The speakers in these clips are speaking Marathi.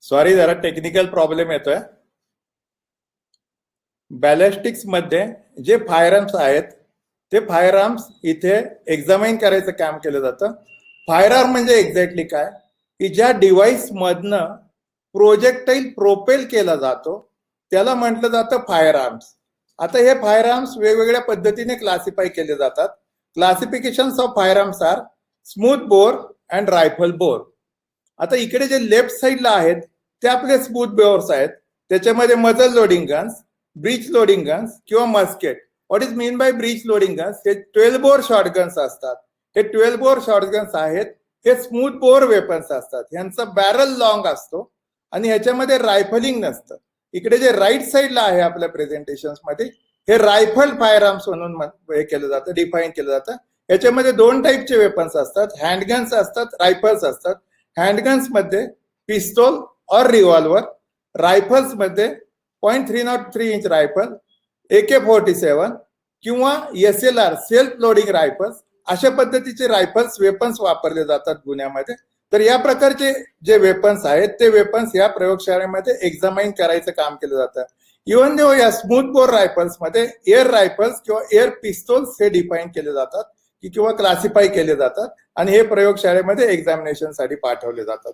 सॉरी, जरा टेक्निकल प्रॉब्लेम येतोय. बॅलिस्टिक्स मध्ये जे फायर आर्म्स आहेत ते फायर आर्म्स इथे एक्झामाइन करायचं काम केलं जातं. फायर आर्म म्हणजे एक्झॅक्टली काय, की ज्या डिव्हाइस मधनं प्रोजेक्टाईल प्रोपेल केला जातो त्याला म्हटलं जातं फायर आर्म्स. आता हे फायर आर्म्स वेगवेगळ्या पद्धतीने क्लासिफाय केले जातात. Classifications of firearms are smooth bore and rifle bore. आता इकडे जे लेफ्ट साइडला आहेत ते आपले स्मूथ बोर्स आहेत. त्याच्यामध्ये muzzle loading guns, breech loading guns किंवा musket. What is mean by breech loading guns? हे 12 बोर शॉटगन्स असतात. हे 12 बोर शॉटगन्स आहेत, हे स्मूथ बोर वेपन्स असतात. यांचा बॅरल लॉंग असतो आणि ह्याच्यामध्ये रायफलिंग नसतं. इकडे जे राईट साइडला आहे आपल्या प्रेझेंटेशन मध्ये हे रायफल फायर आर्म्स म्हणून हे केलं जातं, डिफाईन केलं जातं. याच्यामध्ये दोन टाईपचे वेपन्स असतात, हँडगन्स असतात, रायफल्स असतात. हँडगन्स मध्ये पिस्तोल और रिव्हॉल्वर, रायफल्स मध्ये .303 इंच रायफल, AK-47 किंवा SLR सेल्फ लोडिंग रायफल्स, अशा पद्धतीचे रायफल्स वेपन्स वापरले जातात गुन्ह्यामध्ये. तर या प्रकारचे जे वेपन्स आहेत ते वेपन्स या प्रयोगशाळेमध्ये एक्झामाइन करायचं काम केलं जातं. इव्हन दो या स्मूथ बोर रायफल्स मध्ये एअर रायफल्स किंवा एअर पिस्तोल्स हे डिफाईन केले जातात किंवा क्लासिफाय केले जातात आणि हे प्रयोगशाळेमध्ये एक्झामिनेशन साठी पाठवले जातात.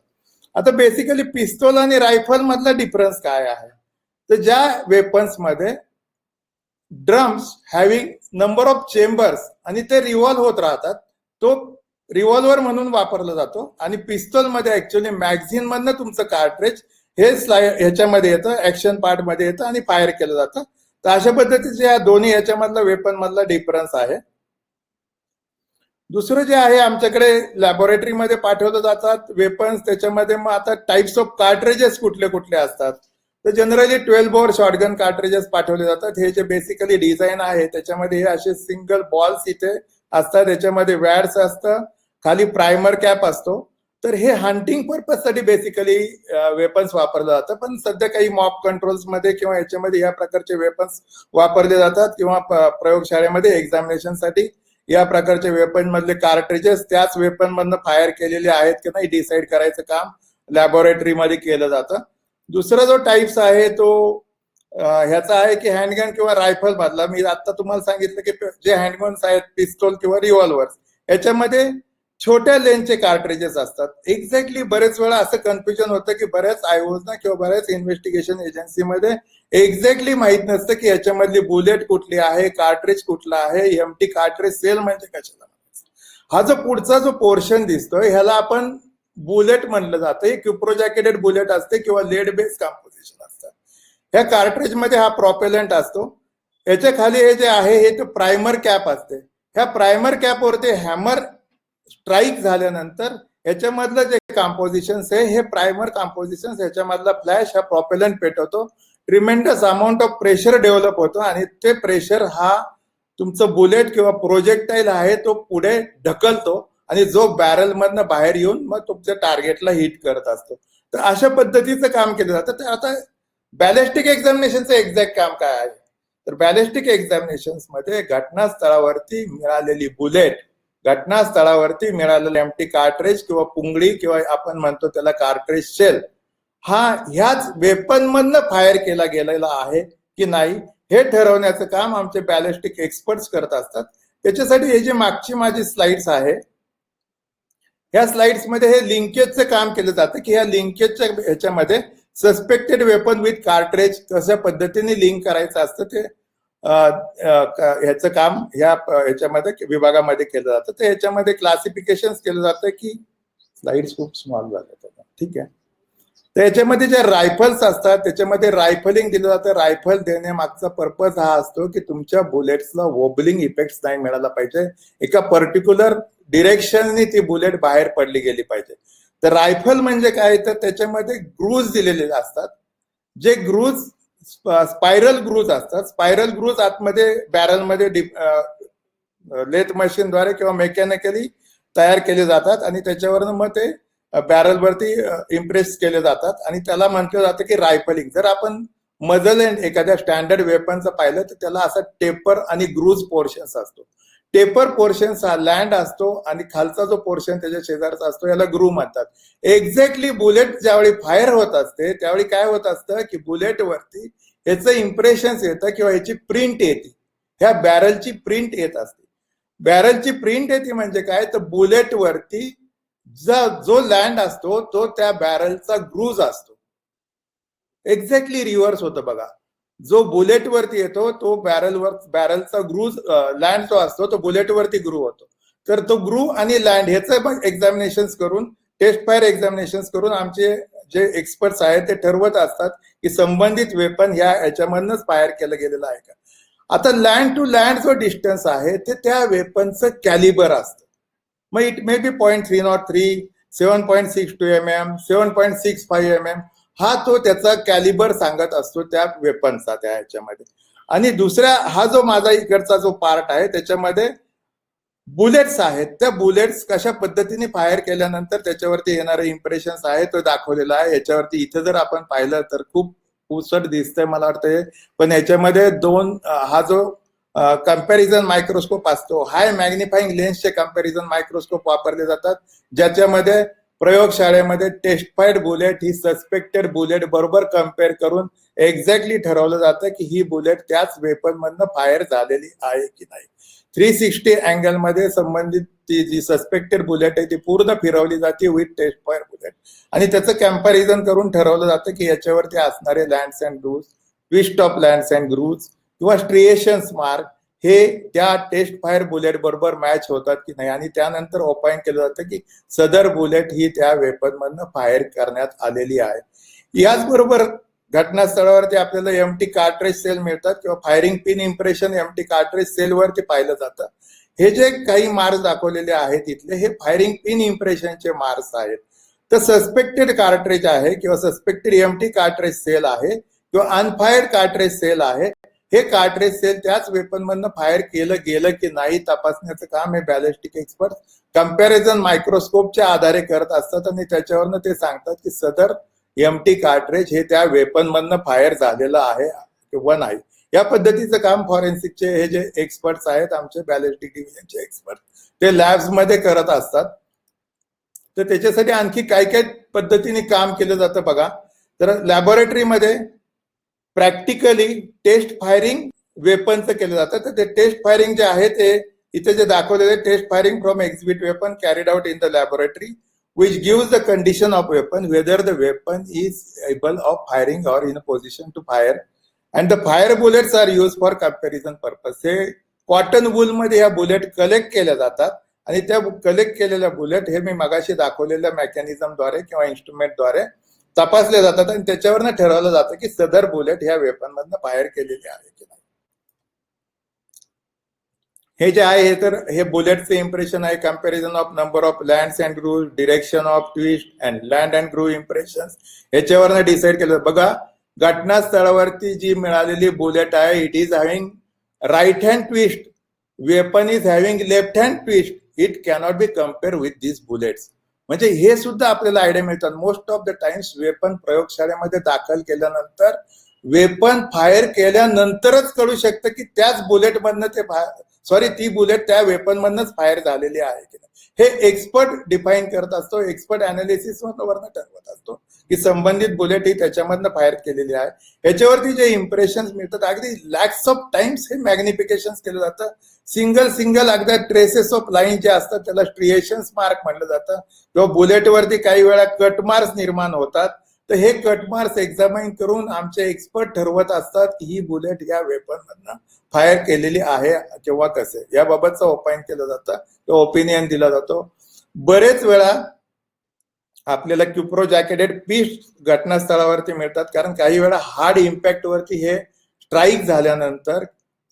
आता बेसिकली पिस्तोल आणि रायफल मधला डिफरन्स काय आहे, तर ज्या वेपन्स मध्ये drums having number of chambers आणि ते रिव्हॉल्व होत राहतात, तो रिव्हॉल्वर म्हणून वापरला जातो. आणि पिस्तोल मध्ये ऍक्च्युअली मॅगझिन मधनं तुमचं कार्ट्रेज हे ह्याच्यामध्ये येतं, ऍक्शन पार्ट मध्ये येतं आणि फायर केलं जातं. तर अशा पद्धतीचे या दोन्ही ह्याच्यामधला वेपन मधला डिफरन्स आहे. दुसरं जे आहे, आमच्याकडे लॅबोरेटरीमध्ये पाठवलं जातात वेपन्स. त्याच्यामध्ये मग आता टाइप्स ऑफ कार्ट्रेजेस कुठले कुठले असतात, तर जनरली 12 बोर शॉटगन कार्ट्रेजेस पाठवले जातात. हे जे बेसिकली डिझाईन आहे त्याच्यामध्ये हे असे सिंगल बॉल्स इथे असतात, याच्यामध्ये वॅड्स असतं, खाली प्रायमर कॅप असतो. तर हे हंटिंग पर्पज साठी बेसिकली वेपन्स वापरलं जातं. पण सध्या काही मॉक कंट्रोल्स मध्ये किंवा याच्यामध्ये या प्रकारचे वेपन्स वापरले जातात किंवा प्रयोगशाळेमध्ये एक्झामिनेशन साठी या प्रकारचे वेपन मधले कार्ट्रिजेस त्याच वेपन मधनं फायर केलेले आहेत की नाही डिसाईड करायचं काम लॅबोरेटरीमध्ये केलं जातं. दुसरा जो टाइप्स आहे तो ह्याचा आहे की हँडगन किंवा रायफल मधला. मी आता तुम्हाला सांगितलं की जे हँडगन्स आहेत, पिस्तोल किंवा रिव्हॉल्वर, याच्यामध्ये छोट्या लेनचे कार्ट्रिजेस असतात. एक्झॅक्टली बरेच वेळा असं कन्फ्युजन होतं की बऱ्याच आयोजना किंवा बऱ्याच इन्व्हेस्टिगेशन एजन्सीमध्ये एक्झॅक्टली माहित नसतं की याच्यामधली बुलेट कुठली आहे, कार्ट्रिज कुठला आहे, एम्प्टी कार्ट्रिज सेल म्हणजे कशाला. हा जो पुढचा जो पोर्शन दिसतोय ह्याला आपण बुलेट म्हणलं जातं. हे क्युप्रोजॅकेटेड बुलेट असते किंवा लेड बेस कॉम्पोजिशन असतं. ह्या कार्ट्रिज मध्ये हा प्रॉपेलंट असतो. याच्या खाली हे जे आहे हे प्रायमर कॅप असते. ह्या प्रायमर कॅपवरती हॅमर स्ट्राईक झाल्यानंतर ह्याच्यामधलं जे कॉम्पोजिशन्स आहे हे प्रायमर कॉम्पोजिशन्स, ह्याच्यामधला फ्लॅश हा प्रॉपेलंट पेटवतो. Tremendous amount of pressure develop होतो आणि ते प्रेशर हा तुमचं बुलेट किंवा प्रोजेक्टाईल आहे तो पुढे ढकलतो आणि जो बॅरल मधनं बाहेर येऊन मग तुमच्या टार्गेटला हिट करत असतो. तर अशा पद्धतीचं काम केलं जातं. तर आता बॅलिस्टिक एक्झामिनेशनचं एक्झॅक्ट काम काय आहे, तर बॅलिस्टिक एक्झामिनेशन मध्ये घटनास्थळावरती मिळालेली बुलेट, घटनास्थळावरती मिळालेलं एम्प्टी कार्ट्रेज किंवा पुंगळी किंवा आपण म्हणतो त्याला कार्ट्रेज शेल, हा ह्याच वेपन मधनं फायर केला गेलेला आहे की नाही हे ठरवण्याचं काम आमचे बॅलिस्टिक एक्सपर्ट्स करत असतात. त्याच्यासाठी हे जे मागची माझी स्लाइड्स आहे, ह्या स्लाइड्स मध्ये हे लिंकेजचं काम केलं जातं की ह्या लिंकेजच्या ह्याच्यामध्ये सस्पेक्टेड वेपन विथ कार्ट्रेज कशा पद्धतीने लिंक करायचं असतं ते ह्याचं काम ह्याच्यामध्ये विभागामध्ये केलं जातं. तर ह्याच्यामध्ये क्लासिफिकेशन केलं जातं की स्लाइड्स खूप स्मॉल झाले, ठीक आहे. तर याच्यामध्ये जे रायफल्स असतात त्याच्यामध्ये रायफलिंग दिलं जातं. रायफल देण्यामागचा पर्पज हा असतो की तुमच्या बुलेट्सला वोबलिंग इफेक्ट नाही मिळाला पाहिजे, एका पर्टिक्युलर डिरेक्शननी ती बुलेट बाहेर पडली गेली पाहिजे. तर रायफल म्हणजे काय, तर त्याच्यामध्ये ग्रूज दिलेले असतात. जे ग्रूज स्पायरल ग्रूज असतात. स्पायरल ग्रूज आतमध्ये बॅरलमध्ये लेथ मशीनद्वारे किंवा मेकॅनिकली तयार केले जातात आणि त्याच्यावरनं मग ते बॅरलवरती इम्प्रेस केले जातात आणि त्याला म्हटलं जातं की रायफलिंग. जर आपण मजल एंड एखाद्या स्टँडर्ड वेपनचं पाहिलं तर त्याला असा टेपर आणि ग्रूज पोर्शन्स असतो. टेपर पोर्शन्स हा लँड असतो आणि खालचा जो पोर्शन त्याच्या शेजारचा असतो याला ग्रू म्हणतात. एक्झॅक्टली बुलेट ज्यावेळी फायर होत असते त्यावेळी काय होत असतं की बुलेट वरती ह्याचं इम्प्रेशन्स येतं किंवा ह्याची प्रिंट येते. ह्या बॅरलची प्रिंट येत असते. बॅरलची प्रिंट येते म्हणजे काय तर बुलेट वरती जो लँड असतो तो त्या बॅरलचा ग्रूज असतो. एक्झॅक्टली रिव्हर्स होतं बघा. जो बुलेट वरती येतो तो बॅरलचा ग्रूज लँड जो असतो तो बुलेट वरती ग्रू होतो. तर तो ग्रू आणि लँड ह्याचं एक्झामिनेशन करून टेस्ट फायर एक्झामिनेशन करून आमचे जे एक्सपर्ट्स आहेत ते ठरवत असतात की संबंधित वेपन ह्या याच्यामधनच फायर केलं गेलेलं आहे का. आता लँड टू लँड जो डिस्टन्स आहे ते त्या वेपनचं कॅलिबर असतं. मग it may B 0.303, 7.62 mm, 7.65 mm हा तो त्याचा कॅलिबर सांगत असतो त्या वेपनचा त्या ह्याच्यामध्ये. आणि दुसऱ्या हा जो माझा इकडचा जो पार्ट आहे त्याच्यामध्ये बुलेट्स आहेत. त्या बुलेट्स कशा पद्धतीने फायर केल्यानंतर त्याच्यावरती येणारे इम्प्रेशन्स आहे तो दाखवलेला आहे. याच्यावरती इथे जर आपण पाहिलं तर खूप पुसट दिसतंय मला वाटतंय, पण याच्यामध्ये हा जो कंपॅरिझन मायक्रोस्कोप असतो, हाय मॅग्निफाईंग लेन्सचे कंपॅरिझन मायक्रोस्कोप वापरले जातात ज्याच्यामध्ये प्रयोगशाळेमध्ये टेस्ट फाईड बुलेट ही सस्पेक्टेड बुलेट बरोबर कम्पेअर करून एक्झॅक्टली ठरवलं जातं की ही बुलेट त्याच वेपन मधनं फायर झालेली आहे की नाही. 360 अँगल मध्ये संबंधित ती जी सस्पेक्टेड बुलेट आहे ती पूर्ण फिरवली जाते विथ टेस्ट फायर बुलेट आणि त्याचं कम्पॅरिझन करून ठरवलं जातं की याच्यावरती असणारे lands and grooves, twist of lands and grooves किंवा स्ट्रिएशन्स मार्क हे त्या टेस्ट फायर बुलेट बरोबर मॅच होतात की नाही. आणि त्यानंतर ओपाइन केलं जातं की सदर बुलेट ही त्या वेपन मधनं फायर करण्यात आलेली आहे. याचबरोबर घटनास्थळावरती आपल्याला एमटी कार्ट्रेज सेल मिळतात किंवा firing pin impression empty cartridge shell वरती पाहिलं जातं. हे जे काही मार्क्स दाखवलेले आहेत इथले हे फायरिंग पिन इम्प्रेशनचे मार्क्स आहेत. तर सस्पेक्टेड कार्ट्रेज आहे किंवा सस्पेक्टेड एमटी कार्ट्रेज सेल आहे किंवा अनफायर्ड कार्ट्रेज सेल आहे. हे कार्ट्रेज सेल त्याच वेपन मधनं फायर केलं गेलं की नाही तपासण्याचं काम हे बॅलिस्टिक एक्सपर्ट कंपॅरिझन मायक्रोस्कोपच्या आधारे करत असतात आणि त्याच्यावरनं ते सांगतात की सदर एमटी कार्ट्रेज हे त्या वेपन मधनं फायर झालेलं आहे किंवा नाही. या पद्धतीचं काम फॉरेन्सिकचे हे जे एक्सपर्ट्स आहेत आमचे बॅलिस्टिक डिव्हिजनचे एक्सपर्ट ते लॅब्स मध्ये करत असतात. तर त्याच्यासाठी आणखी काय काय पद्धतीने काम केलं जातं बघा. तर लॅबोरेटरीमध्ये प्रॅक्टिकली टेस्ट फायरिंग वेपनचं केलं जातं. तर ते टेस्ट फायरिंग जे आहे ते इथे जे दाखवलेले test firing from exhibit weapon carried out in the laboratory which gives the condition of weapon, whether the weapon is able of firing or in a position to fire, and the fire bullets are used for comparison purpose. हे कॉटन वूल मध्ये ह्या बुलेट कलेक्ट केल्या जातात आणि त्या कलेक्ट केलेल्या बुलेट हे मी मगाशी दाखवलेल्या मेकॅनिझमद्वारे किंवा इंस्ट्रुमेंटद्वारे तपासले जातात आणि त्याच्यावरनं ठरवलं जातं की सदर बुलेट ह्या वेपन मधनं फायर केलेली आहे की नाही. हे जे आहे हे तर हे बुलेटचे इम्प्रेशन आहे. Comparison of number of lands and grooves, direction of twist and land and groove impression याच्यावरनं डिसाईड केलं. बघा घटनास्थळावरती जी मिळालेली बुलेट आहे it is having right hand twist, weapon is having left hand twist, it cannot be compare with this bullets. म्हणजे हे सुद्धा आपल्याला आयडिया मिळतात. Most of the times weapon प्रयोगशाळेमध्ये दाखल केल्यानंतर वेपन फायर केल्यानंतरच कळू शकतं की त्याच बुलेट मधनं ती बुलेट त्या वेपन मधनच फायर झालेली आहे की नाही. हे एक्सपर्ट डिफाईन करत असतो, एक्सपर्ट अनालिसिस वरनं ठरवत असतो की संबंधित बुलेट ही त्याच्यामधनं फायर केलेली आहे. याच्यावरती जे इम्प्रेशन मिळतात अगदी लॅक्स ऑफ टाइम्स हे मॅग्निफिकेशन केलं जातं. सिंगल अगदी ट्रेसेस ऑफ लाईन जे असतात त्याला स्ट्रिएशन्स मार्क म्हटलं जातं किंवा बुलेटवरती काही वेळा कट मार्क्स निर्माण होतात. तर हे कट मार्क्स एक्झामाइन करून आमचे एक्सपर्ट ठरवत असतात की ही बुलेट या वेपन मधनं फायर केलेली आहे किंवा कसे. याबाबतचं ओपाइन केलं जातं किंवा ओपिनियन दिला जातो. बरेच वेळा आपल्याला क्युप्रो जॅकेटेड पीस घटनास्थळावरती मिळतात कारण काही वेळा हार्ड इम्पॅक्ट वरती हे स्ट्राईक झाल्यानंतर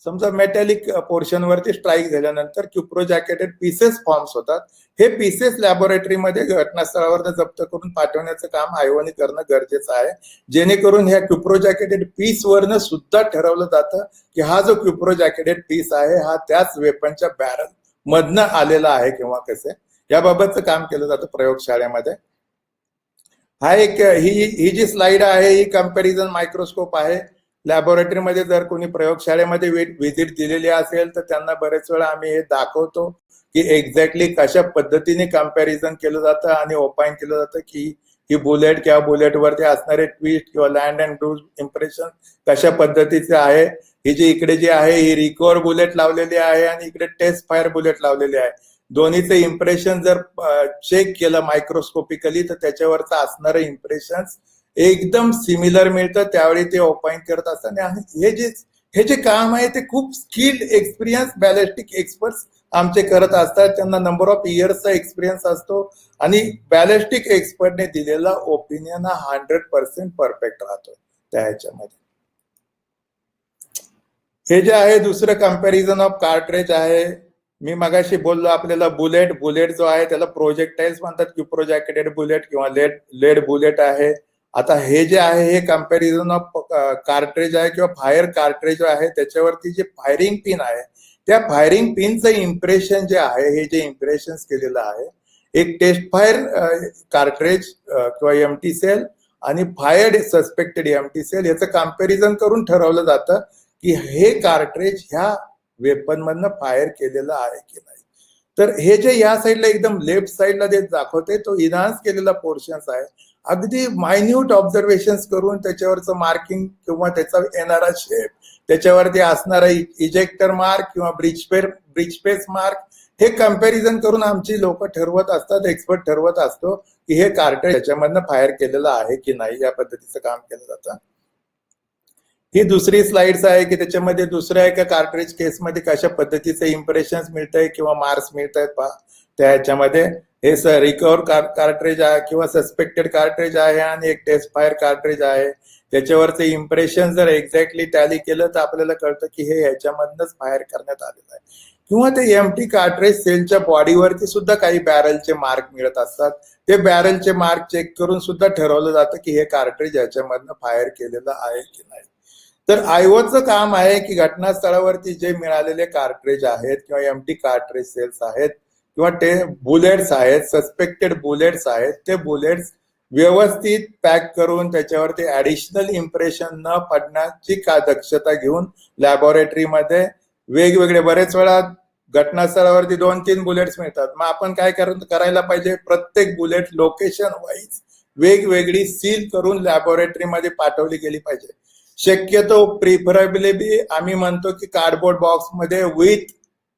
समजा मेटॅलिक पोर्शन वरती स्ट्राईक झाल्यानंतर क्युप्रो जॅकेटेड पीसेस फॉर्म्स होतात. हे पीसेस लॅबोरेटरीमध्ये घटनास्थळावर जप्त करून पाठवण्याचं काम आयोगाने करणं गरजेचं आहे जेणेकरून ह्या क्युप्रो जॅकेटेड पीस वरनं सुद्धा ठरवलं जातं की हा जो क्युप्रो जॅकेटेड पीस आहे हा त्याच वेपनच्या बॅरल मधनं आलेला आहे किंवा कसे. याबाबतचं काम केलं जातं प्रयोगशाळेमध्ये. हा एक ही जी स्लाइड आहे ही कंपॅरिझन मायक्रोस्कोप आहे. लॅबोरेटरीमध्ये जर कोणी प्रयोगशाळेमध्ये व्हिजिट दिलेली असेल तर त्यांना बरेच वेळा आम्ही हे दाखवतो की एक्झॅक्टली कशा पद्धतीने कम्पॅरिझन केलं जातं आणि ओपाइन केलं जातं की ही बुलेट किंवा बुलेटवरती असणारे ट्विस्ट किंवा लँड अँड क्रूज इम्प्रेशन कशा पद्धतीचे आहे. ही जी इकडे जी आहे ही रिकव्हर बुलेट लावलेली आहे आणि इकडे टेस्ट फायर बुलेट लावलेली आहे. दोन्हीचे इम्प्रेशन जर चेक केलं मायक्रोस्कोपिकली तर त्याच्यावरचं असणारं इम्प्रेशन एकदम सिमिलर मिळतं. त्यावेळी ते ओपाइन करत असतात आणि हे जे काम आहे ते खूप स्किल्ड एक्सपिरियन्स बॅलिस्टिक एक्सपर्ट्स आमचे करत असतात. त्यांना नंबर ऑफ इयर्सचा एक्सपिरियन्स असतो आणि बॅलिस्टिक एक्सपर्टने दिलेला ओपिनियन हा 100% परफेक्ट राहतो त्या ह्याच्यामध्ये. हे जे आहे दुसरं कम्पॅरिझन ऑफ कार्ट्रेज आहे. मी मगाशी बोललो आपल्याला बुलेट जो आहे त्याला प्रोजेक्टाइल्स म्हणतात की प्रोजेक्टेड बुलेट किंवा लेड बुलेट आहे. आता हे जे आहे हे कम्पॅरिझन ऑफ कार्ट्रेज आहे किंवा फायर कार्ट्रेज आहे. त्याच्यावरती जे फायरिंग पिन आहे त्या फायरिंग पिनचं इम्प्रेशन जे आहे हे जे इम्प्रेशन केलेलं आहे एक टेस्ट फायर कार्ट्रेज किंवा एमटी सेल आणि फायर्ड सस्पेक्टेड एमटी सेल याचं कम्पॅरिझन करून ठरवलं जातं की हे कार्ट्रेज ह्या वेपन मधनं फायर केलेलं आहे की नाही. तर हे जे या साईडला एकदम लेफ्ट साईडला जे दाखवते तो इन्हान्स केलेला पोर्शन्स आहे. अगदी मायन्यूट ऑब्झर्वेशन करून त्याच्यावरचं मार्किंग किंवा त्याचा येणारा शेप त्याच्यावरती असणारा इजेक्टर मार्क किंवा ब्रिज मार्क हे कम्पॅरिझन करून आमची लोक ठरवत असतात, एक्सपर्ट ठरवत असतो की हे कार्ट्रेज त्याच्यामधनं फायर केलेलं आहे की नाही. या पद्धतीचं काम केलं जातं. ही दुसरी स्लाइड्स आहे की त्याच्यामध्ये दुसऱ्या एका कार्ट्रेज केसमध्ये कशा पद्धतीचे इम्प्रेशन्स मिळत आहे किंवा मार्क्स मिळत आहेत पहा. त्या ह्याच्यामध्ये हे रिकव्हर कार्ट्रेज आहे किंवा सस्पेक्टेड कार्ट्रेज आहे आणि एक टेस्ट फायर कार्ट्रेज आहे. त्याच्यावरचे इम्प्रेशन जर एक्झॅक्टली टॅली केलं तर आपल्याला कळतं की हे ह्याच्यामधनच फायर करण्यात आलेलं आहे. किंवा ते एमटी कार्ट्रेज सेलच्या बॉडीवरती सुद्धा काही बॅरलचे मार्क मिळत असतात. ते बॅरलचे मार्क चेक करून सुद्धा ठरवलं जातं की हे कार्ट्रेज याच्यामधनं फायर केलेलं आहे की नाही. तर आयओचं काम आहे की घटनास्थळावरती जे मिळालेले कार्ट्रेज आहेत किंवा एमटी कार्ट्रेज सेल्स आहेत किंवा ते बुलेट्स आहेत, सस्पेक्टेड बुलेट्स आहेत, ते बुलेट्स व्यवस्थित पॅक करून त्याच्यावरती ऍडिशनल इम्प्रेशन न पडण्याची दक्षता घेऊन लॅबोरेटरीमध्ये वेगवेगळे बरेच वेळा घटनास्थळावरती 2-3 बुलेट्स मिळतात. मग आपण काय करायला पाहिजे, प्रत्येक बुलेट लोकेशन वाईज वेगवेगळी सील करून लॅबोरेटरीमध्ये पाठवली गेली पाहिजे. शक्यतो प्रिफरेबली आम्ही म्हणतो की कार्डबोर्ड बॉक्स मध्ये विथ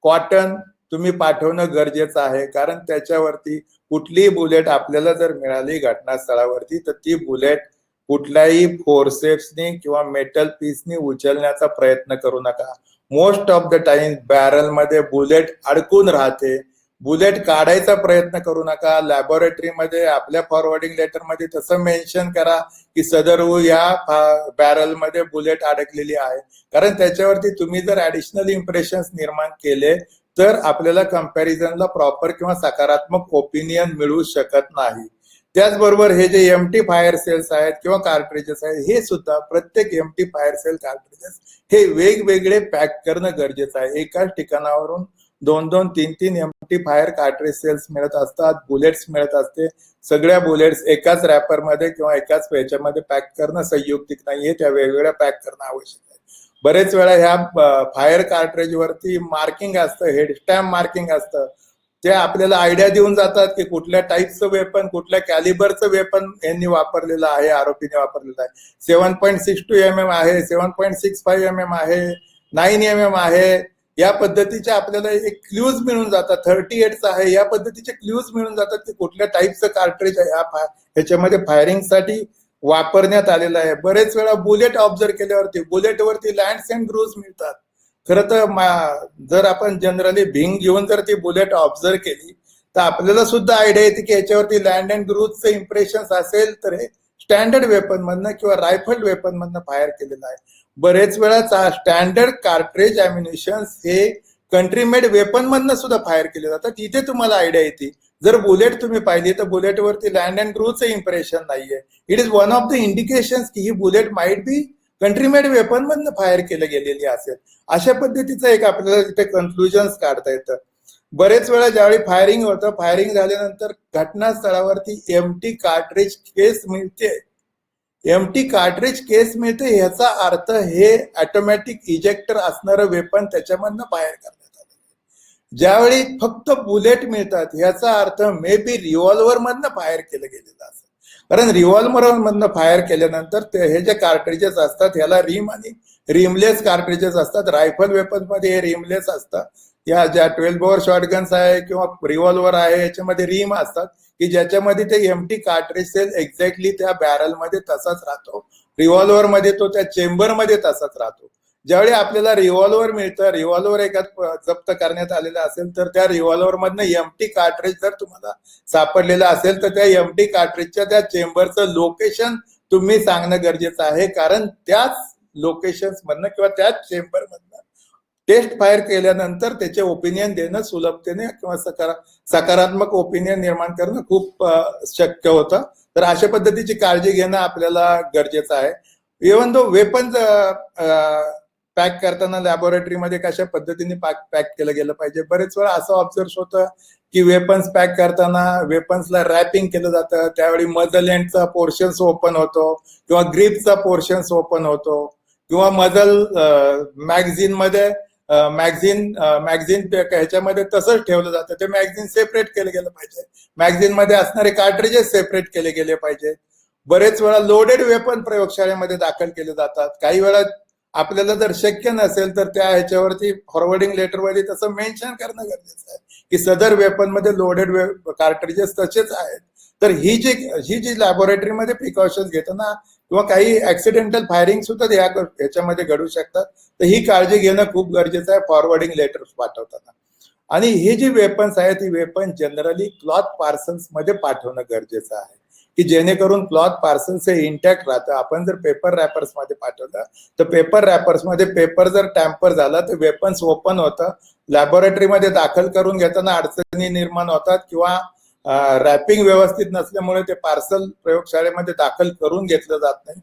कॉटन तुम्ही पाठवणं गरजेचं आहे. कारण त्याच्यावरती कुठलीही बुलेट आपल्याला जर मिळाली घटनास्थळावरती तर ती बुलेट कुठल्याही फोर्सेप्सनी किंवा मेटल पीसनी उचलण्याचा प्रयत्न करू नका. Most of the time barrel मध्ये बुलेट अडकून राहते. बुलेट काढायचा प्रयत्न करू नका. लॅबोरेटरीमध्ये आपल्या फॉरवर्डिंग लेटर मध्ये तसं मेन्शन करा की सदर या बॅरल मध्ये बुलेट अडकलेली आहे. कारण त्याच्यावरती तुम्ही जर ऍडिशनल इम्प्रेशन्स निर्माण केले तर आपल्याला कम्पॅरिझनला प्रॉपर किंवा सकारात्मक ओपिनियन मिळू शकत नाही. त्याचबरोबर हे जे एमटी फायर सेल्स आहेत किंवा कार्ट्रेजेस आहेत हे सुद्धा प्रत्येक एमटी फायर सेल कार्ट्रेजेस हे वेगवेगळे पॅक करणं गरजेचं आहे. एकाच ठिकाणावरून 2-2, 3-3 एमटी फायर कार्ट्रेज सेल्स मिळत असतात, बुलेट्स मिळत असते. सगळ्या बुलेट्स एकाच रॅपरमध्ये किंवा एकाच ह्याच्यामध्ये पॅक करणं संयुक्तिक नाहीये, त्या वेगवेगळ्या पॅक करणं आवश्यक आहे. बरेच वेळा ह्या फायर कार्ट्रेज वरती मार्किंग असतं, हेड स्टॅम्प मार्किंग असतं. ते आपल्याला आयडिया देऊन जातात की कुठल्या टाईपचं वेपन, कुठल्या कॅलिबरचं वेपन यांनी वापरलेलं आहे, आरोपीने वापरलेलं आहे. 7.62 mm आहे, 7.65 mm आहे, 9 mm आहे. या पद्धतीचे आपल्याला एक क्ल्यूज मिळून जातात. 38चं आहे, या पद्धतीचे क्ल्यूज मिळून जातात की कुठल्या टाईपचं कार्ट्रेज ह्याच्यामध्ये फायरिंगसाठी वापरण्यात आलेलं आहे. बरेच वेळा बुलेट ऑब्झर्व केल्यावरती बुलेटवरती लँड्स अँड ग्रूव्ज मिळतात. खरं तर जर आपण जनरली भिंग घेऊन जर ती बुलेट ऑब्झर्व केली तर आपल्याला सुद्धा आयडिया येते की याच्यावरती लँड अँड ग्रूव्जचं इम्प्रेशन असेल तर हे स्टँडर्ड वेपन मधनं किंवा रायफल्ड वेपन मधनं फायर केलेलं आहे. बरेच वेळा स्टँडर्ड कार्ट्रेज अम्युनिशन हे कंट्री मेड वेपन मधनं सुद्धा फायर केले जातात. तिथे तुम्हाला आयडिया येते. जर बुलेट तुम्ही पाहिली तर बुलेटवरती लँड अँड ग्रूव्हचं इम्प्रेशन नाहीये. It is one of the indication की ही bullet might be country made weapon मधनं फायर केलं गेलेली असेल. अशा पद्धतीचं एक आपल्याला तिथे कन्क्लुजन काढता येतं. बरेच वेळा ज्यावेळी फायरिंग होतं, फायरिंग झाल्यानंतर घटनास्थळावरती एमटी कार्ट्रेज केस मिळते. एमटी कार्ट्रिज केस मिळते ह्याचा अर्थ हे ऑटोमॅटिक इजेक्टर असणारं वेपन त्याच्यामधनं फायर करण्यात आलं. ज्यावेळी फक्त बुलेट मिळतात ह्याचा अर्थ मे बी रिव्हॉल्व्हर मधनं फायर केलं गेलेलं असेल. कारण रिव्हॉल्व्हर मधनं फायर केल्यानंतर हे जे कार्ट्रिजेस असतात ह्याला रिम आणि रिमलेस कार्ट्रिजेस असतात. रायफल वेपन मध्ये हे रिमलेस असतात. या ज्या 12 बोअर शॉटगन्स आहे किंवा रिव्हॉल्व्हर आहे याच्यामध्ये रिम असतात की ज्याच्यामध्ये ते एमटी कार्ट्रिज सेल एक्झॅक्टली त्या बॅरल मध्ये तसाच राहतो. रिव्हॉल्व्हर मध्ये तो त्या चेंबर मध्ये तसाच राहतो. ज्यावेळी आपल्याला रिव्हॉल्व्हर मिळतं, रिव्हॉल्व्हर एखाद जप्त करण्यात आलेला असेल तर त्या रिव्हॉल्व्हर मधनं एमटी कार्ट्रिज जर तुम्हाला सापडलेला असेल तर त्या एमटी कार्ट्रिजच्या त्या चेंबरचं लोकेशन तुम्ही सांगणं गरजेचं आहे. कारण त्याच लोकेशन्स मधनं किंवा त्याच चेंबर मधनं टेस्ट फायर केल्यानंतर त्याचे ओपिनियन देणं सुलभतेने किंवा सकारात्मक ओपिनियन निर्माण करणं खूप शक्य होतं. तर अशा पद्धतीची काळजी घेणं आपल्याला गरजेचं आहे. इव्हन दो वेपन्स पॅक करताना लॅबोरेटरीमध्ये कशा पद्धतीने पॅक केलं गेलं पाहिजे. बरेच वेळा असं ऑब्झर्व होतं की वेपन्स पॅक करताना वेपन्सला रॅपिंग केलं जातं, त्यावेळी मजल एंडचा पोर्शन्स ओपन होतो किंवा ग्रिपचा पोर्शन्स ओपन होतो किंवा मजल मॅगझिन ह्याच्यामध्ये तसंच ठेवलं जातं. ते मॅगझिन सेपरेट केलं गेलं पाहिजे. मॅगझिन मध्ये असणारे कार्ट्रिजेस सेपरेट केले गेले पाहिजेत. बरेच वेळा लोडेड वेपन प्रयोगशाळेमध्ये दाखल केले जातात. काही वेळा आपल्याला जर शक्य नसेल तर त्या ह्याच्यावरती फॉरवर्डिंग लेटरमध्ये तसं मेन्शन करणं गरजेचं आहे की सदर वेपन मध्ये लोडेड कार्ट्रिजेस तसेच आहेत. तर ही जी लॅबोरेटरीमध्ये प्रिकॉशन्स घेताना किंवा काही ऍक्सिडेंटल फायरिंग सुद्धा ह्याच्यामध्ये घडू शकतात. तर ही काळजी घेणं खूप गरजेचं आहे फॉरवर्डिंग लेटर पाठवताना. आणि ही जी वेपन्स आहेत ही वेपन जनरली क्लॉथ पार्सल्स मध्ये पाठवणं गरजेचं आहे की जेणेकरून क्लॉथ पार्सल्स हे इंटॅक्ट राहतं. आपण जर पेपर रॅपर्स मध्ये पाठवलं तर पेपर रॅपर्स मध्ये पेपर जर टॅम्पर झाला तर वेपन्स ओपन होतं. लॅबोरेटरीमध्ये दाखल करून घेताना अडचणी निर्माण होतात किंवा रॅपिंग व्यवस्थित नसल्यामुळे ते पार्सल प्रयोगशाळेमध्ये दाखल करून घेतलं जात नाही.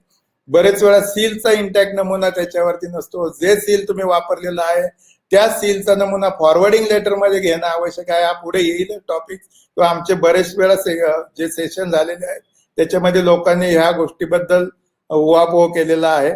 बरेच वेळा सीलचा इंटॅक्ट नमुना त्याच्यावरती नसतो. जे सील तुम्ही वापरलेला आहे त्या सीलचा नमुना फॉरवर्डिंग लेटर मध्ये घेणं आवश्यक आहे. हा पुढे येईल टॉपिक किंवा आमचे बरेच वेळा जे सेशन झालेले आहेत त्याच्यामध्ये लोकांनी ह्या गोष्टीबद्दल उहापोह केलेला आहे.